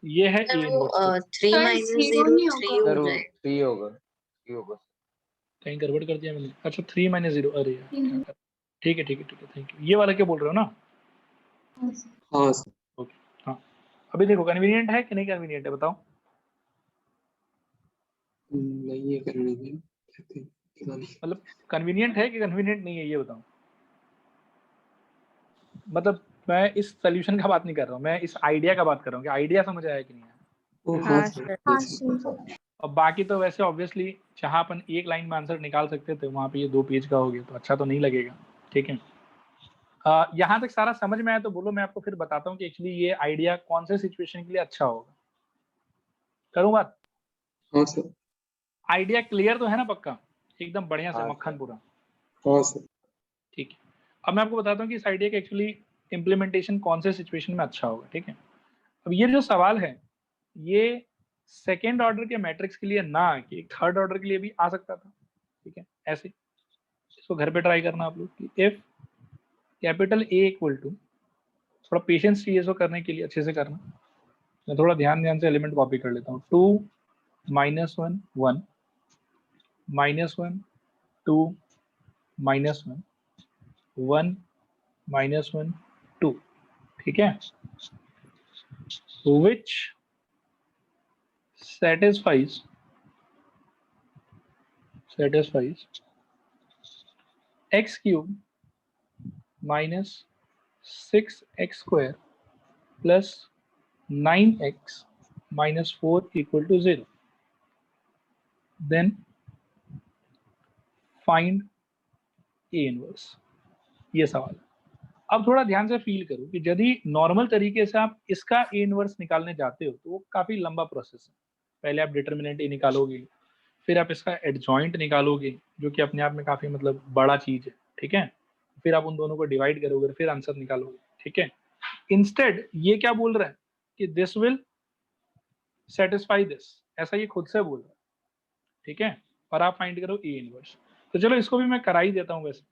ये है सर ए वो इनवर्स। 3 सर, माइनस zero 0 नहीं 3 होगा। हो सर वो जाएगा। 3 होगा, 3 होगा। कहीं गड़बड़ कर दिया मैंने। अच्छा 3 - 0, अरे यार क्या कर, ठीक है ठीक है ठीक है, थैंक यू। ये वाला क्या बोल रहे हो ना? हाँ सर। ओके हाँ। अभी देखो कन्वीनियंट है कि नहीं कन्वीनियंट है बताओ। नहीं है करने के पता नहीं। मतलब कन्वीनियंट है कि कन्वीनियंट नहीं है ये बताओ। मतलब मैं इस सोल्यूशन का बात नहीं कर रहा हूँ, मैं इस आइडिया का बात कर रहा हूँ कि आइडिया समझ आया कि नहीं आया। ओ हाँ हाँ सर। सर। हाँ सर। अब बाकी तो वैसे ऑब्वियसली जहाँ अपन एक लाइन में आंसर निकाल सकते थे वहाँ पे ये 2 पेज का हो गया तो अच्छा तो नहीं लगेगा। ठीक है, यहाँ तक सारा समझ में आया तो बोलो, मैं आपको फिर बताता हूँ कि एक्चुअली ये आइडिया कौन से सिचुएशन के लिए अच्छा होगा। करूँ बात? हाँ सर। आइडिया क्लियर तो है ना पक्का, एकदम बढ़िया से हाँ मक्खन सर। पूरा? हाँ सर। ठीक है, अब मैं आपको बताता हूँ कि इस आइडिया का एक्चुअली इम्प्लीमेंटेशन कौन से सिचुएशन में अच्छा होगा। ठीक है, अब ये जो सवाल है ये सेकेंड ऑर्डर के मैट्रिक्स के लिए ना कि एक थर्ड ऑर्डर के लिए भी आ सकता था। ठीक है, ऐसे इसको घर पे ट्राई करना आप लोग कि if capital A equal to, थोड़ा पेशेंस चाहिए इसको करने के लिए, अच्छे से करना। मैं थोड़ा ध्यान से एलिमेंट कॉपी कर लेता हूँ। 2 - 1 1 -1 2 -1 1 -1 2। ठीक है, which satisfies x cube minus 6x square plus 9x minus 4 equal to 0, then find a inverse। ये सवाल है। अब थोड़ा ध्यान से फील करो कि यदि नॉर्मल तरीके से आप इसका ए इनवर्स निकालने जाते हो तो वो काफी लंबा प्रोसेस है। पहले आप डिटर्मिनेंट ए निकालोगे, फिर आप इसका एडजॉइंट निकालोगे जो कि अपने आप में काफी मतलब बड़ा चीज है। ठीक है, फिर आप उन दोनों को डिवाइड करोगे, फिर आंसर निकालोगे। ठीक है, इंस्टेड ये क्या बोल रहा है कि दिस विल सेटिस्फाई दिस, ऐसा ये खुद से बोल रहा है। ठीक है, और आप फाइंड करो ए इनवर्स। तो चलो इसको भी मैं करा ही देता हूँ, वैसे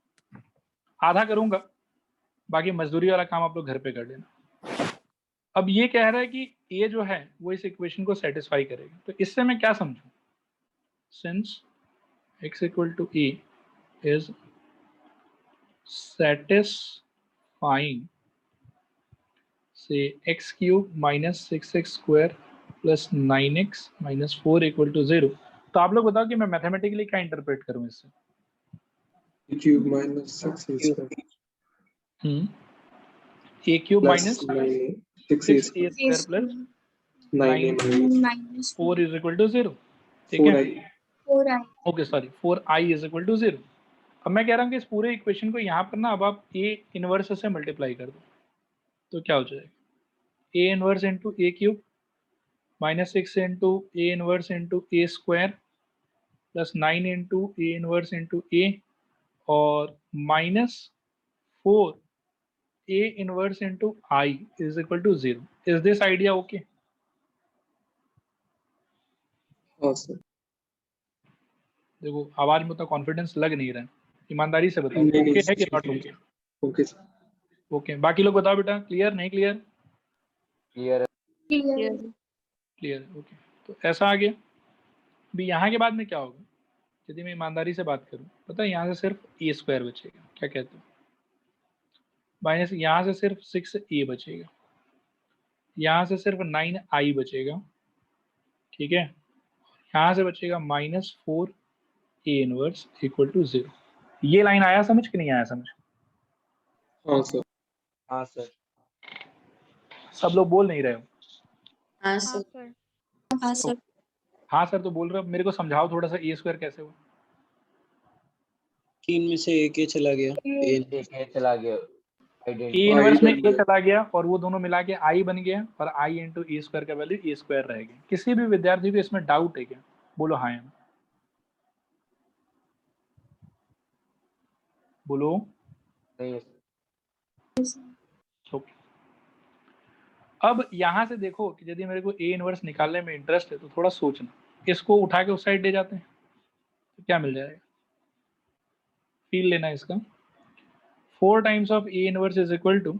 आधा करूंगा, बाकी मजदूरी वाला काम आप लोग घर पे कर लेना। अब ये कह रहा है कि ए जो है वो इस इक्वेशन को सेटिस्फाई करेगा, तो इससे मैं क्या समझूं? Since x equal to A is satisfying से x cube minus 6x square plus 9x minus 4 equal to 0। तो आप लोग बताओ कि मैं मैथमेटिकली क्या इंटरप्रेट करूं इससे? Cube minus 6 a cube plus minus 6a 6a square plus 9a 4 is equal to 0। ठीक है, 4i। Okay sorry 4i is equal to 0। अब मैं कह रहा हूँ कि इस पूरे इक्वेशन को यहाँ पर ना अब आप a इनवर्स से मल्टीप्लाई कर दो, तो क्या हो जाएगा? a inverse into A cube minus 6 into A inverse into A square plus 9 into A inverse into A और minus 4 A inverse into I is equal to 0। Is this idea okay? हाँ sir. देखो आवाज में उतना confidence लग नहीं रहा है, ईमानदारी से बताओ नहीं ओके है कि ठीक नॉट है। ओके? Okay sir. ओके, बाकी लोग बताओ बेटा, क्लियर नहीं क्लियर? क्लियर है। Clear, okay. तो ऐसा आ गया। अभी यहाँ के बाद में क्या होगा? यदि मैं ईमानदारी से बात करूँ, पता है यहाँ से सिर्फ ए स्क्वायर बचेगा, क्या कहते हो? माइनस यहाँ से सिर्फ 6a बचेगा, यहाँ से सिर्फ 9i बचेगा। ठीक है, यहाँ से बचेगा -4a इनवर्स इक्वल टू 0। ये लाइन आया समझ कि नहीं आया समझ? हाँ सर। हाँ सर। सब लोग बोल नहीं रहे हो? हाँ हाँ सर। सर। हाँ सर। हाँ सर तो बोल रहे हो, मेरे को समझाओ थोड़ा सा, ए स्क्वायर कैसे हुआ? 3 में से एक ही चला गया। एक चला गया। ए आइडेंटिटी इनवर्स में बन ए गया। चला गया और वो दोनों मिला के आई बन गया और आई इंटू ए स्क्वायर का वैल्यू ए स्क्वायर रह गया। किसी भी विद्यार्थी को इसमें डाउट है क्या? बोलो हाँ या ना, बोलो। नहीं है सर। ओके, अब यहाँ से देखो कि यदि मेरे को ए इनवर्स निकालने में इंटरेस्ट है तो थोड़ा सोचना, इसको उठा के उस साइड ले जाते हैं तो क्या मिल जाएगा? फील लेना इसका। 4 times of A inverse is equal to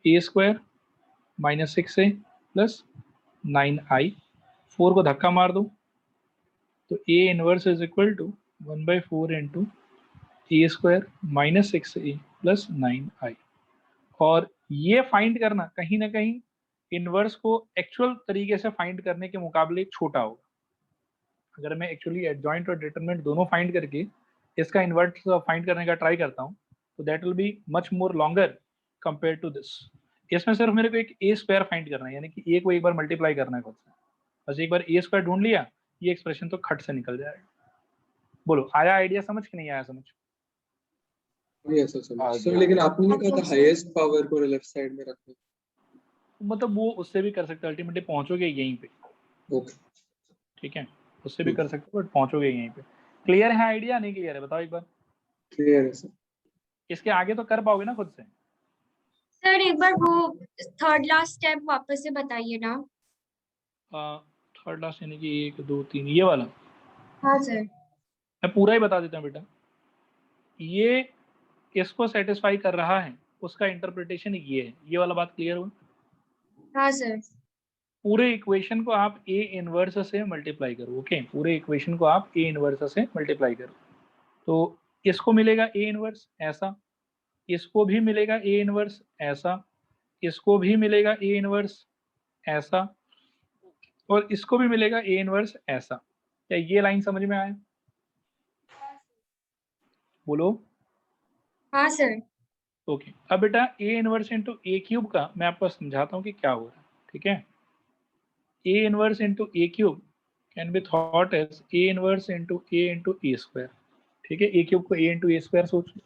A square minus 6a plus 9i। 4 को धक्का मार दो तो A inverse is equal to 1/4 into A square minus 6a plus 9i। और ये फाइंड करना कहीं ना कहीं इनवर्स को एक्चुअल तरीके से फाइंड करने के मुकाबले छोटा होगा। अगर मैं एक्चुअली एडजॉइंट और डिटरमिनेंट दोनों फाइंड करके इसका इन्वर्स फाइंड करने का ट्राई करता हूँ तो that will be much more longer compare to this. इसमें सिर्फ मेरे को एक ए स्क्वायर फाइंड करना है, यानी कि ए को एक बार मल्टीप्लाई करना है खुद से। बस एक बार ए स्क्वायर ढूंढ लिया, ये एक्सप्रेशन तो खट से निकल जाएगा। बोलो आया आइडिया समझ कि नहीं आया समझ? Yes sir. सर लेकिन आपने नहीं कहा था हाईएस्ट पावर को लेफ्ट साइड में रखना। मतलब वो उससे भी कर सकते, अल्टीमेटली पहुंचोगे यहीं पे। ओके ठीक है, उससे भी कर सकते हो बट पहुंचोगे यहीं पे। क्लियर है आइडिया नहीं क्लियर है बताओ एक बार? क्लियर है सर। इसके आगे तो कर पाओगे ना खुद से? सर एक बार वो थर्ड लास्ट स्टेप वापस से बताइए ना। थर्ड लास्ट यानी कि 1 2 3 ये वाला? हाँ सर। मैं पूरा ही बता देता हूँ बेटा। ये इसको सेटिस्फाई कर रहा है, उसका इंटरप्रिटेशन ये है। ये वाला बात क्लियर हुआ? हाँ सर। पूरे इक्वेशन को आप ए इनवर्स से मल्टीप्लाई करो। ओके, पूरे इक्वेशन को आप ए इनवर्स से मल्टीप्लाई करो तो इसको मिलेगा ए इनवर्स ऐसा, इसको भी मिलेगा ए इनवर्स ऐसा, इसको भी मिलेगा ए इनवर्स ऐसा, और इसको भी मिलेगा ए इनवर्स ऐसा। क्या ये लाइन समझ में आया? बोलो। हाँ सर। ओके, अब बेटा ए इनवर्स इंटू ए क्यूब का मैं आपको समझाता हूँ कि क्या हो रहा है। ठीक है, A inverse into A cube can be thought as A inverse into A square. ठीक है, ए क्यूब को ए इंटू ए स्क्वायर सोच लो,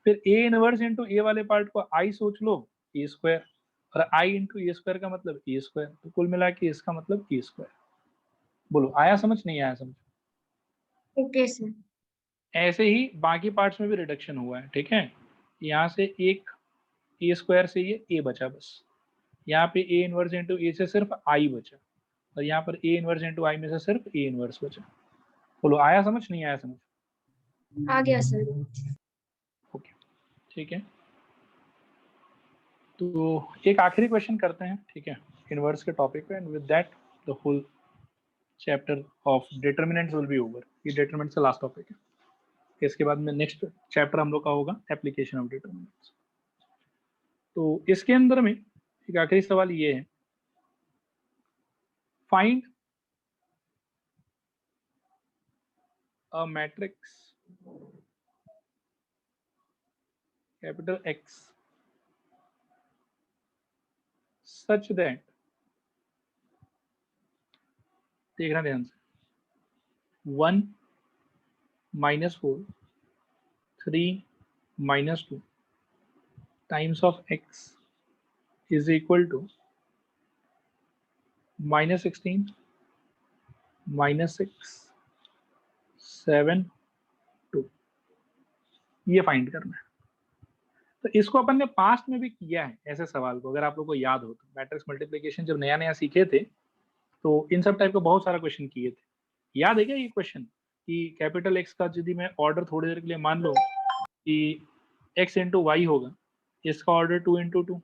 फिर ए इनवर्स इंटू ए वाले पार्ट को आई सोच लो ए स्क्वायर, और आई इंटू ए स्क्वायर का मतलब ए स्क्वायर, तो कुल मिला के इसका मतलब ए स्क्वायर। बोलो आया समझ नहीं आया समझ? Okay sir. ऐसे ही बाकी पार्ट्स में भी रिडक्शन हुआ है। ठीक है, यहाँ से एक ए स्क्वायर से ये ए बचा, बस यहाँ पे ए इनवर्स इंटू ए से सिर्फ आई बचा, और यहाँ पर ए इनवर्स इंटू आई में से सिर्फ ए इनवर्स बचा। बोलो आया समझ नहीं आया समझ? आ गया सर। ओके ठीक है, तो एक आखिरी क्वेश्चन करते हैं। ठीक है, इनवर्स के टॉपिक पे, and with that the whole chapter of determinants will be over. ये डिटरमिनेंट्स का लास्ट टॉपिक है। इसके बाद में नेक्स्ट चैप्टर हम लोग का होगा एप्लीकेशन ऑफ डिटरमिनेंट्स। तो इसके अंदर में एक आखिरी सवाल ये है, find a matrix capital X such that, देखना ध्यान से, 1 -4 3 -2 times of x is equal to -16 -6 7 2। ये फाइंड करना है। तो इसको अपन ने पास्ट में भी किया है ऐसे सवाल को, अगर आप लोगों को याद हो तो। मैट्रिक्स मल्टीप्लिकेशन जब नया नया सीखे थे तो इन सब टाइप का बहुत सारा क्वेश्चन किए थे। याद है क्या ये क्वेश्चन कि कैपिटल X का यदि मैं ऑर्डर थोड़ी देर के लिए मान लो कि x इंटू वाई होगा, इसका ऑर्डर 2 इंटू 2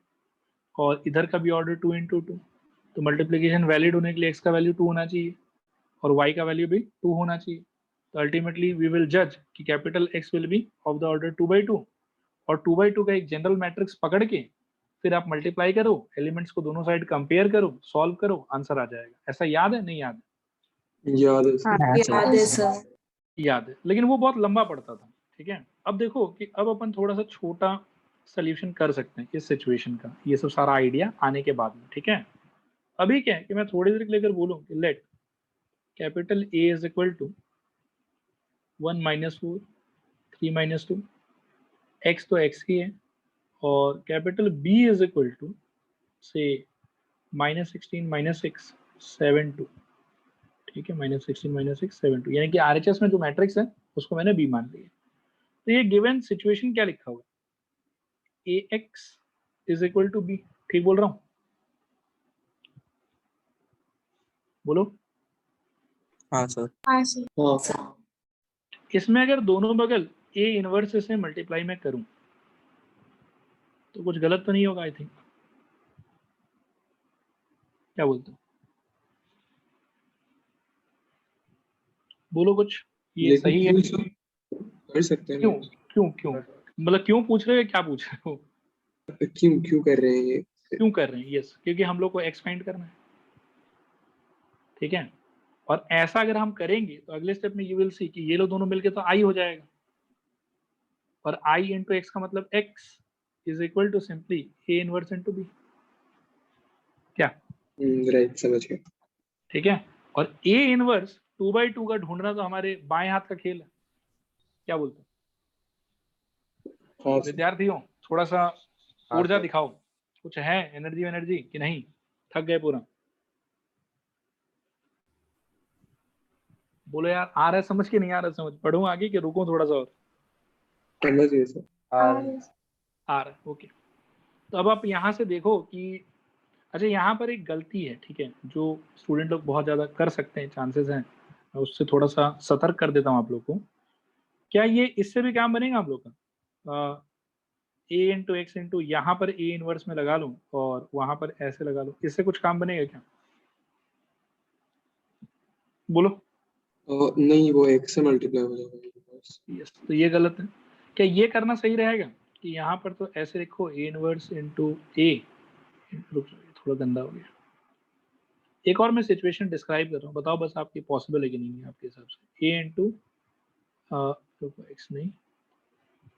और इधर का भी ऑर्डर 2 इंटू 2, तो मल्टीप्लिकेशन वैलिड होने के लिए x का वैल्यू 2 होना चाहिए और y का वैल्यू भी 2 होना चाहिए। तो अल्टीमेटली वी विल जज कि capital X will be of the order 2/2, और 2/2 का एक जनरल मैट्रिक्स पकड़ के फिर आप मल्टीप्लाई करो, एलिमेंट्स को दोनों साइड कंपेयर करो, सॉल्व करो, आंसर आ जाएगा। ऐसा याद है नहीं याद है? याद है सर। याद है सर। याद है, लेकिन वो बहुत लंबा पड़ता था। ठीक है, अब देखो कि अब अपन थोड़ा सा छोटा सोल्यूशन कर सकते हैं इस सिचुएशन का, ये सब सारा आइडिया आने के बाद में। ठीक है, अभी क्या है कि मैं थोड़ी देर लेकर बोलूं कि let capital A is equal to 1 -4 3 -2, x तो x ही है, और capital B is equal to से -16 -6 7 2। ठीक है, -16 -6 7 2, यानी कि RHS में जो मैट्रिक्स है उसको मैंने B मान लिया। तो ये गिवन सिचुएशन क्या लिखा हुआ है, AX is equal to B। ठीक बोल रहा हूँ? बोलो। हाँ सर। हाँ सर। हाँ इसमें अगर दोनों बगल A इनवर्स से मल्टीप्लाई में करूं तो कुछ गलत तो नहीं होगा आई थिंक, क्या बोलते हो? बोलो कुछ, ये लेकिन सही है? क्यों सर, कर सकते हैं क्यों ना। क्यों क्यों मतलब क्यों पूछ रहे हो, क्या पूछ रहे हो? क्यों क्यों कर रहे हैं ये? क्यों कर रहे हैं? यस, क्योंकि हम लोग को एक्सपेंड करना है, ठीक है। और ऐसा अगर हम करेंगे तो अगले स्टेप में यू विल सी कि ये लोग दोनों मिलके तो आई हो जाएगा, और आई इंटू एक्स का मतलब X is equal to simply A inverse into B, क्या? राइट, समझ गया। ठीक है। और ए इनवर्स 2/2 का ढूंढना तो हमारे बाएं हाथ का खेल है, क्या बोलते हो? हाँ सर। विद्यार्थियों थोड़ा सा हाँ ऊर्जा सर। दिखाओ, कुछ है एनर्जी कि नहीं, थक गए पूरा? बोलो यार, आ रहा है समझ के नहीं आ रहा है समझ? पढ़ूं आगे कि रुको थोड़ा सा और? समझ गए सर। आ रहा है, ओके। तो अब आप यहाँ से देखो कि अच्छा यहाँ पर एक गलती है, ठीक है, जो स्टूडेंट लोग बहुत ज़्यादा कर सकते हैं, चांसेस हैं, मैं उससे थोड़ा सा सतर्क कर देता हूँ आप लोग को। क्या ये इससे भी काम बनेगा आप लोग का? ए इंटू एक्स इंटू यहाँ पर ए इनवर्स में लगा लूँ और वहाँ पर ऐसे लगा लूँ, इससे कुछ काम बनेगा क्या? बोलो। नहीं, वो एक से मल्टीप्लाई हो जाएगा। यस, तो ये गलत है। क्या ये करना सही रहेगा कि यहाँ पर तो ऐसे लिखो ए इनवर्स इंटू ए, थोड़ा गंदा हो गया। एक और मैं सिचुएशन डिस्क्राइब कर रहा हूँ, बताओ बस आपकी पॉसिबल है कि नहीं है आपके हिसाब से। ए इंटू एक्स नहीं,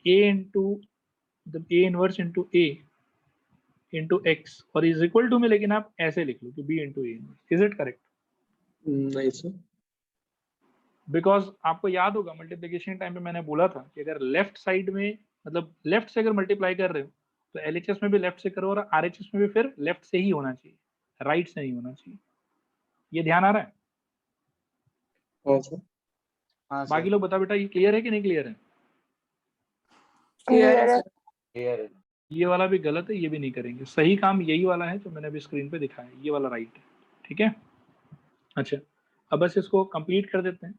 ए इंटू मतलब A inverse into A into X और इज इक्वल टू में, लेकिन आप ऐसे लिख लो कि B into A inverse. Is it correct? नहीं सर। बिकॉज आपको याद होगा मल्टीप्लिकेशन टाइम पे मैंने बोला था कि अगर लेफ्ट साइड में मतलब लेफ्ट से अगर मल्टीप्लाई कर रहे हो तो एलएचएस में भी लेफ्ट से करो और आरएचएस में भी फिर लेफ्ट से ही होना चाहिए, राइट से नहीं होना चाहिए। ये ध्यान आ रहा है? हाँ सर। हाँ बाकी सर। लोग बता बेटा, ये क्लियर है कि नहीं क्लियर है? क्लियर है सर। क्लियर है। ये वाला भी गलत है, ये भी नहीं करेंगे। सही काम यही वाला है जो मैंने अभी स्क्रीन पे दिखाया है, ये वाला राइट है, ठीक है। अच्छा, अब बस इसको कंप्लीट कर देते हैं।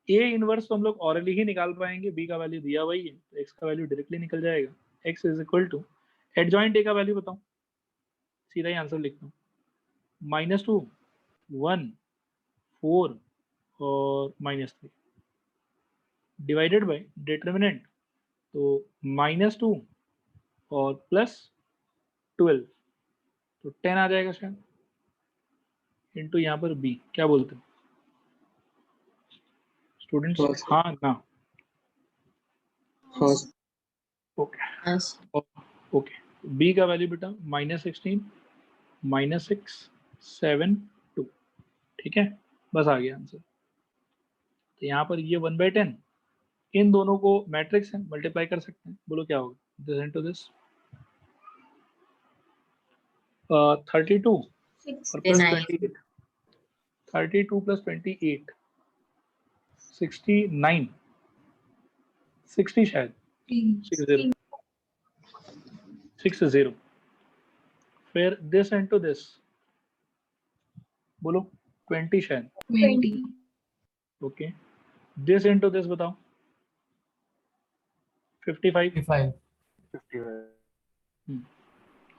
ए इनवर्स तो हम लोग ऑरली ही निकाल पाएंगे, बी का वैल्यू दिया वही है तो एक्स का वैल्यू डायरेक्टली निकल जाएगा। X is equal to adjoint A का वैल्यू बताओ, सीधा ही आंसर लिखता हूँ, -2 1 4 और -3 डिवाइडेड बाय डिटर्मिनेंट, तो -2 और +12 तो 10 आ जाएगा शायद, इंटू यहाँ पर बी। क्या बोलते हैं स्टूडेंट्स? हाँ सर। हाँ ना? हाँ सर। ओके हाँ सर। ओके। बी का वैल्यू बेटा -16 -6 7 2, ठीक है, बस आ गया आंसर। तो यहाँ पर ये 1/10, इन दोनों को मैट्रिक्स है मल्टीप्लाई कर सकते हैं, बोलो क्या होगा? दिस इनटू दिस 32 और प्लस 28, 32 प्लस 28 69 60 शायद 60 फिर दिस इनटू दिस बोलो 20 शायद, 20 ओके। दिस इनटू दिस बताओ 55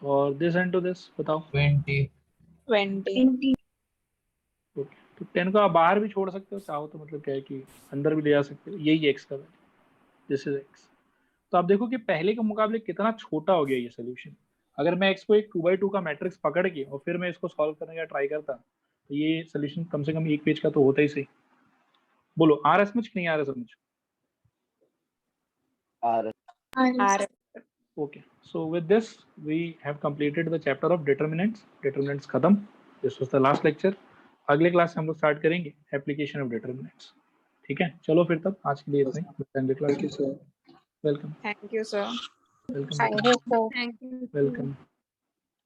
और दिस इनटू दिस बताओ 20 ओके। तो 10 को आप बाहर भी छोड़ सकते हो चाहो तो, मतलब क्या है कि अंदर भी ले जा सकते हो, यही एक्स का वैल्यू, दिस इज एक्स। तो आप देखो कि पहले के मुकाबले कितना छोटा हो गया ये सोल्यूशन। अगर मैं एक्स को एक 2/2 का मैट्रिक्स पकड़ के और फिर मैं इसको सॉल्व करने का ट्राई करता तो ये सोल्यूशन कम से कम एक पेज का तो होता ही सही। बोलो आ रहा समझ कि नहीं आ रहा समझ? आ रहा। Okay, so with this we have completed the chapter of determinants खत्म। This was the last lecture। अगले क्लास से हम लोग स्टार्ट करेंगे एप्लीकेशन ऑफ डिटरमिनेंट्स, ठीक है। चलो फिर तब आज के लिए इतना ही, अगले क्लास थैंक यू में। Sir. Welcome Thank you, sir. Welcome Thank you, sir. Thank you. Welcome.